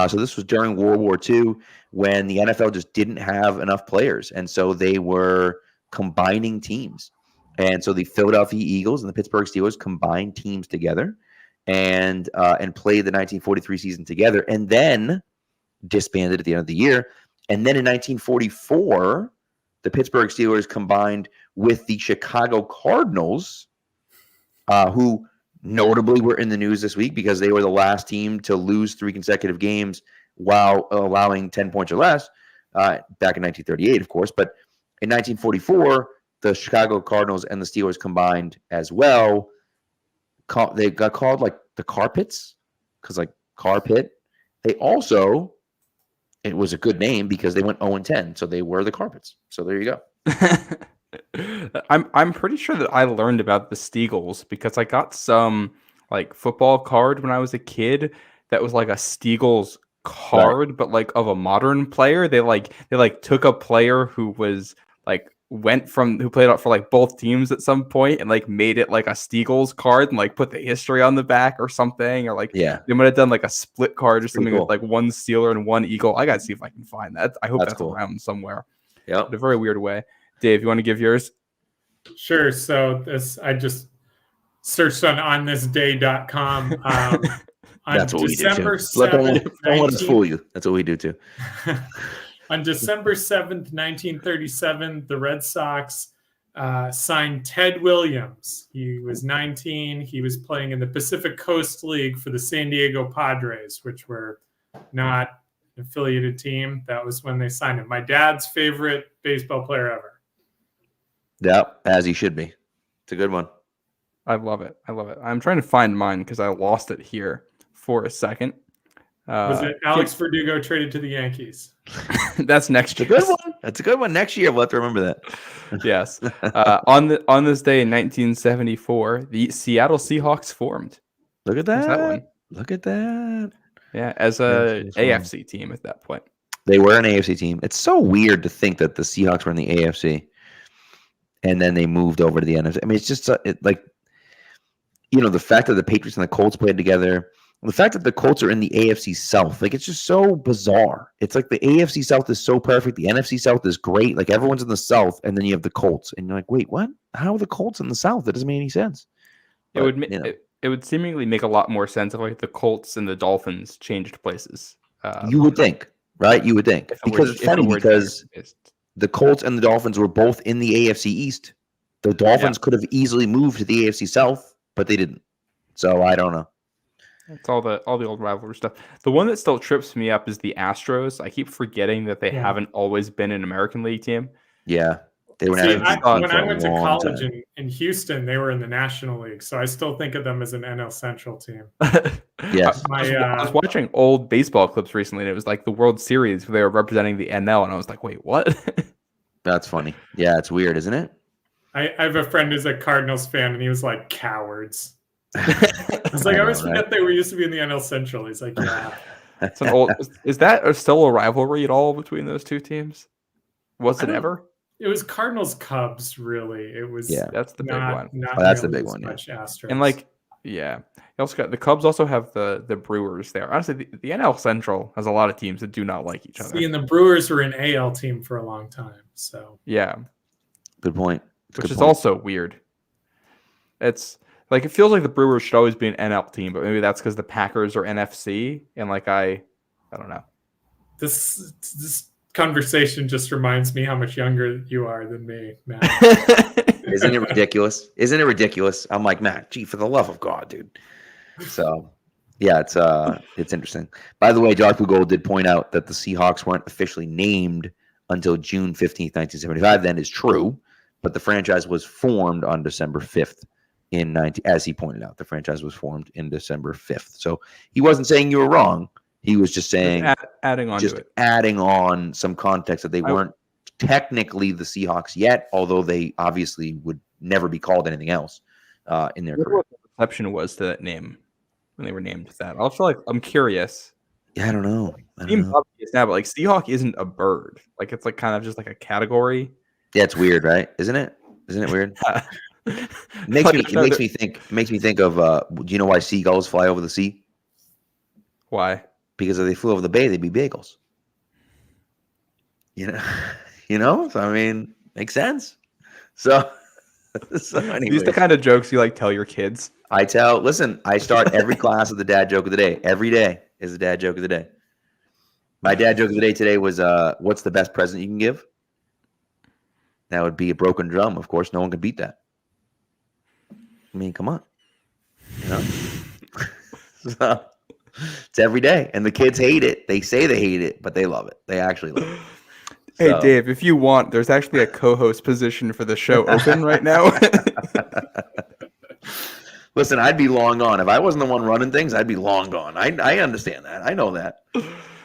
So this was during World War II when the NFL just didn't have enough players, and so they were combining teams. And so the Philadelphia Eagles and the Pittsburgh Steelers combined teams together and played the 1943 season together, and then disbanded at the end of the year. And then in 1944, the Pittsburgh Steelers combined with the Chicago Cardinals, who notably were in the news this week because they were the last team to lose 3 consecutive games while allowing 10 points or less back in 1938, of course. But in 1944, the Chicago Cardinals and the Steelers combined as well. They got called like the Carpets because like Carpet. They also, it was a good name because they went 0-10, so they were the Carpets. So there you go.
I'm pretty sure that I learned about the Steagles because I got some like football card when I was a kid that was like a Steagles card, right, but like of a modern player. They took a player who was like who played out for like both teams at some point and like made it like a Steagles card and like put the history on the back or something, or like they might have done like a split card or something with like one Steeler and one Eagle. I gotta see if I can find that. I hope that's cool. Around somewhere. Yeah, in a very weird way. Dave, you want to give yours?
Sure. So I just searched on onthisday.com.
That's what December we do too. 7th, don't let us fool you. That's what we do too.
On December 7th, 1937, the Red Sox signed Ted Williams. He was 19. He was playing in the Pacific Coast League for the San Diego Padres, which were not an affiliated team. That was when they signed him. My dad's favorite baseball player ever.
Yeah, as he should be. It's a good one.
I love it. I'm trying to find mine because I lost it here for a second.
Was it Alex Verdugo traded to the Yankees?
That's next year.
That's a good one. Next year, we'll have to remember that.
Yes. On this day in 1974, the Seattle Seahawks formed.
Look at that. Look at that.
Yeah, as a AFC team at that point.
They were an AFC team. It's so weird to think that the Seahawks were in the AFC and then they moved over to the NFC. I mean, it's just the fact that the Patriots and the Colts played together. The fact that the Colts are in the AFC South, like it's just so bizarre. It's like the AFC South is so perfect. The NFC South is great. Like everyone's in the South, and then you have the Colts, and you're like, wait, what? How are the Colts in the South? That doesn't make any sense. But,
it would seemingly make a lot more sense if like the Colts and the Dolphins changed places.
You would think, right? You would think because it's funny because the Colts and the Dolphins were both in the AFC East. The Dolphins could have easily moved to the AFC South, but they didn't. So I don't know.
It's all the old rivalry stuff. The one that still trips me up is the Astros. I keep forgetting that they haven't always been an American League team.
Yeah. They were
when I went to college in Houston, they were in the National League. So I still think of them as an NL Central team.
Yes.
I was watching old baseball clips recently, and it was like the World Series where they were representing the NL, and I was like, wait, what?
That's funny. Yeah, it's weird, isn't it?
I have a friend who's a Cardinals fan, and he was like, cowards. I was like, I always forget they used to be in the NL Central. He's like, yeah.
It's an old. Is that still a rivalry at all between those two teams? Was it ever?
It was Cardinals Cubs, really. It was.
Yeah, that's the big one.
That's the big one.
Yeah.
And like, you also got the Cubs. Also have the Brewers there. Honestly, the NL Central has a lot of teams that do not like each other.
See, and the Brewers were an AL team for a long time. So
yeah,
good point.
Which is also weird. It's. Like, it feels like the Brewers should always be an NL team, but maybe that's because the Packers are NFC, and like I don't know.
This conversation just reminds me how much younger you are than me, Matt.
Isn't it ridiculous? Isn't it ridiculous? I'm like, Matt, gee, for the love of God, dude. So, yeah, it's interesting. By the way, Dark Blue Gold did point out that the Seahawks weren't officially named until June 15th, 1975. That is true, but the franchise was formed on December 5th. As he pointed out, the franchise was formed in December 5th. So he wasn't saying you were wrong. He was just saying
adding
on some context that they weren't technically the Seahawks yet, although they obviously would never be called anything else in their career.
What the reception was to that name when they were named that? I feel like I'm curious.
Yeah, I don't know.
Seems obvious now, but like Seahawk isn't a bird. Like it's like kind of just like a category.
Yeah, it's weird, right? Isn't it? Isn't it weird? It makes me think of do you know why seagulls fly over the sea?
Why?
Because if they flew over the bay, they'd be bagels. You know? So I mean, makes sense. So anyways,
These are the kind of jokes you like tell your kids.
I start every class with the dad joke of the day. Every day is the dad joke of the day. My dad joke of the day today was what's the best present you can give? That would be a broken drum, of course. No one can beat that. I mean, come on. You know? So it's every day. And the kids hate it. They say they hate it, but they love it. They actually love it.
Hey,
So.
Dave, if you want, there's actually a co-host position for the show open right now.
Listen, I'd be long gone. If I wasn't the one running things, I'd be long gone. I understand that. I know that.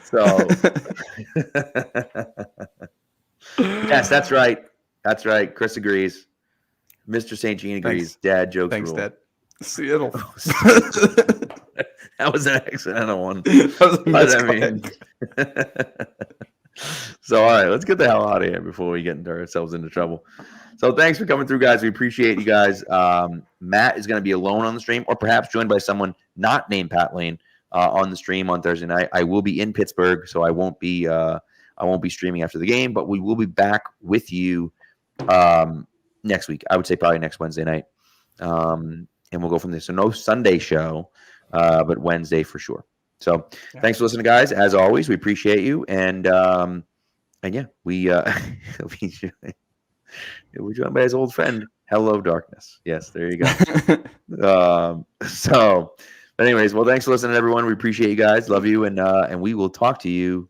So, yes, that's right. That's right. Chris agrees. Mr. St. Jean agrees.
Thanks.
Dad jokes
Thanks,
rule.
Dad. Seattle.
That was an accidental one.
That
So, all right, let's get the hell out of here before we get ourselves into trouble. So, thanks for coming through, guys. We appreciate you guys. Matt is going to be alone on the stream, or perhaps joined by someone not named Pat Lane on the stream on Thursday night. I will be in Pittsburgh, so I won't be streaming after the game, but we will be back with you next week. I would say probably next Wednesday night, and we'll go from there. So, no Sunday show, but Wednesday for sure. So thanks for listening, guys. As always, we appreciate you. And yeah, we're joined by his old friend, Hello Darkness. Yes, there you go. But anyways, well, thanks for listening, everyone. We appreciate you guys. Love you. And we will talk to you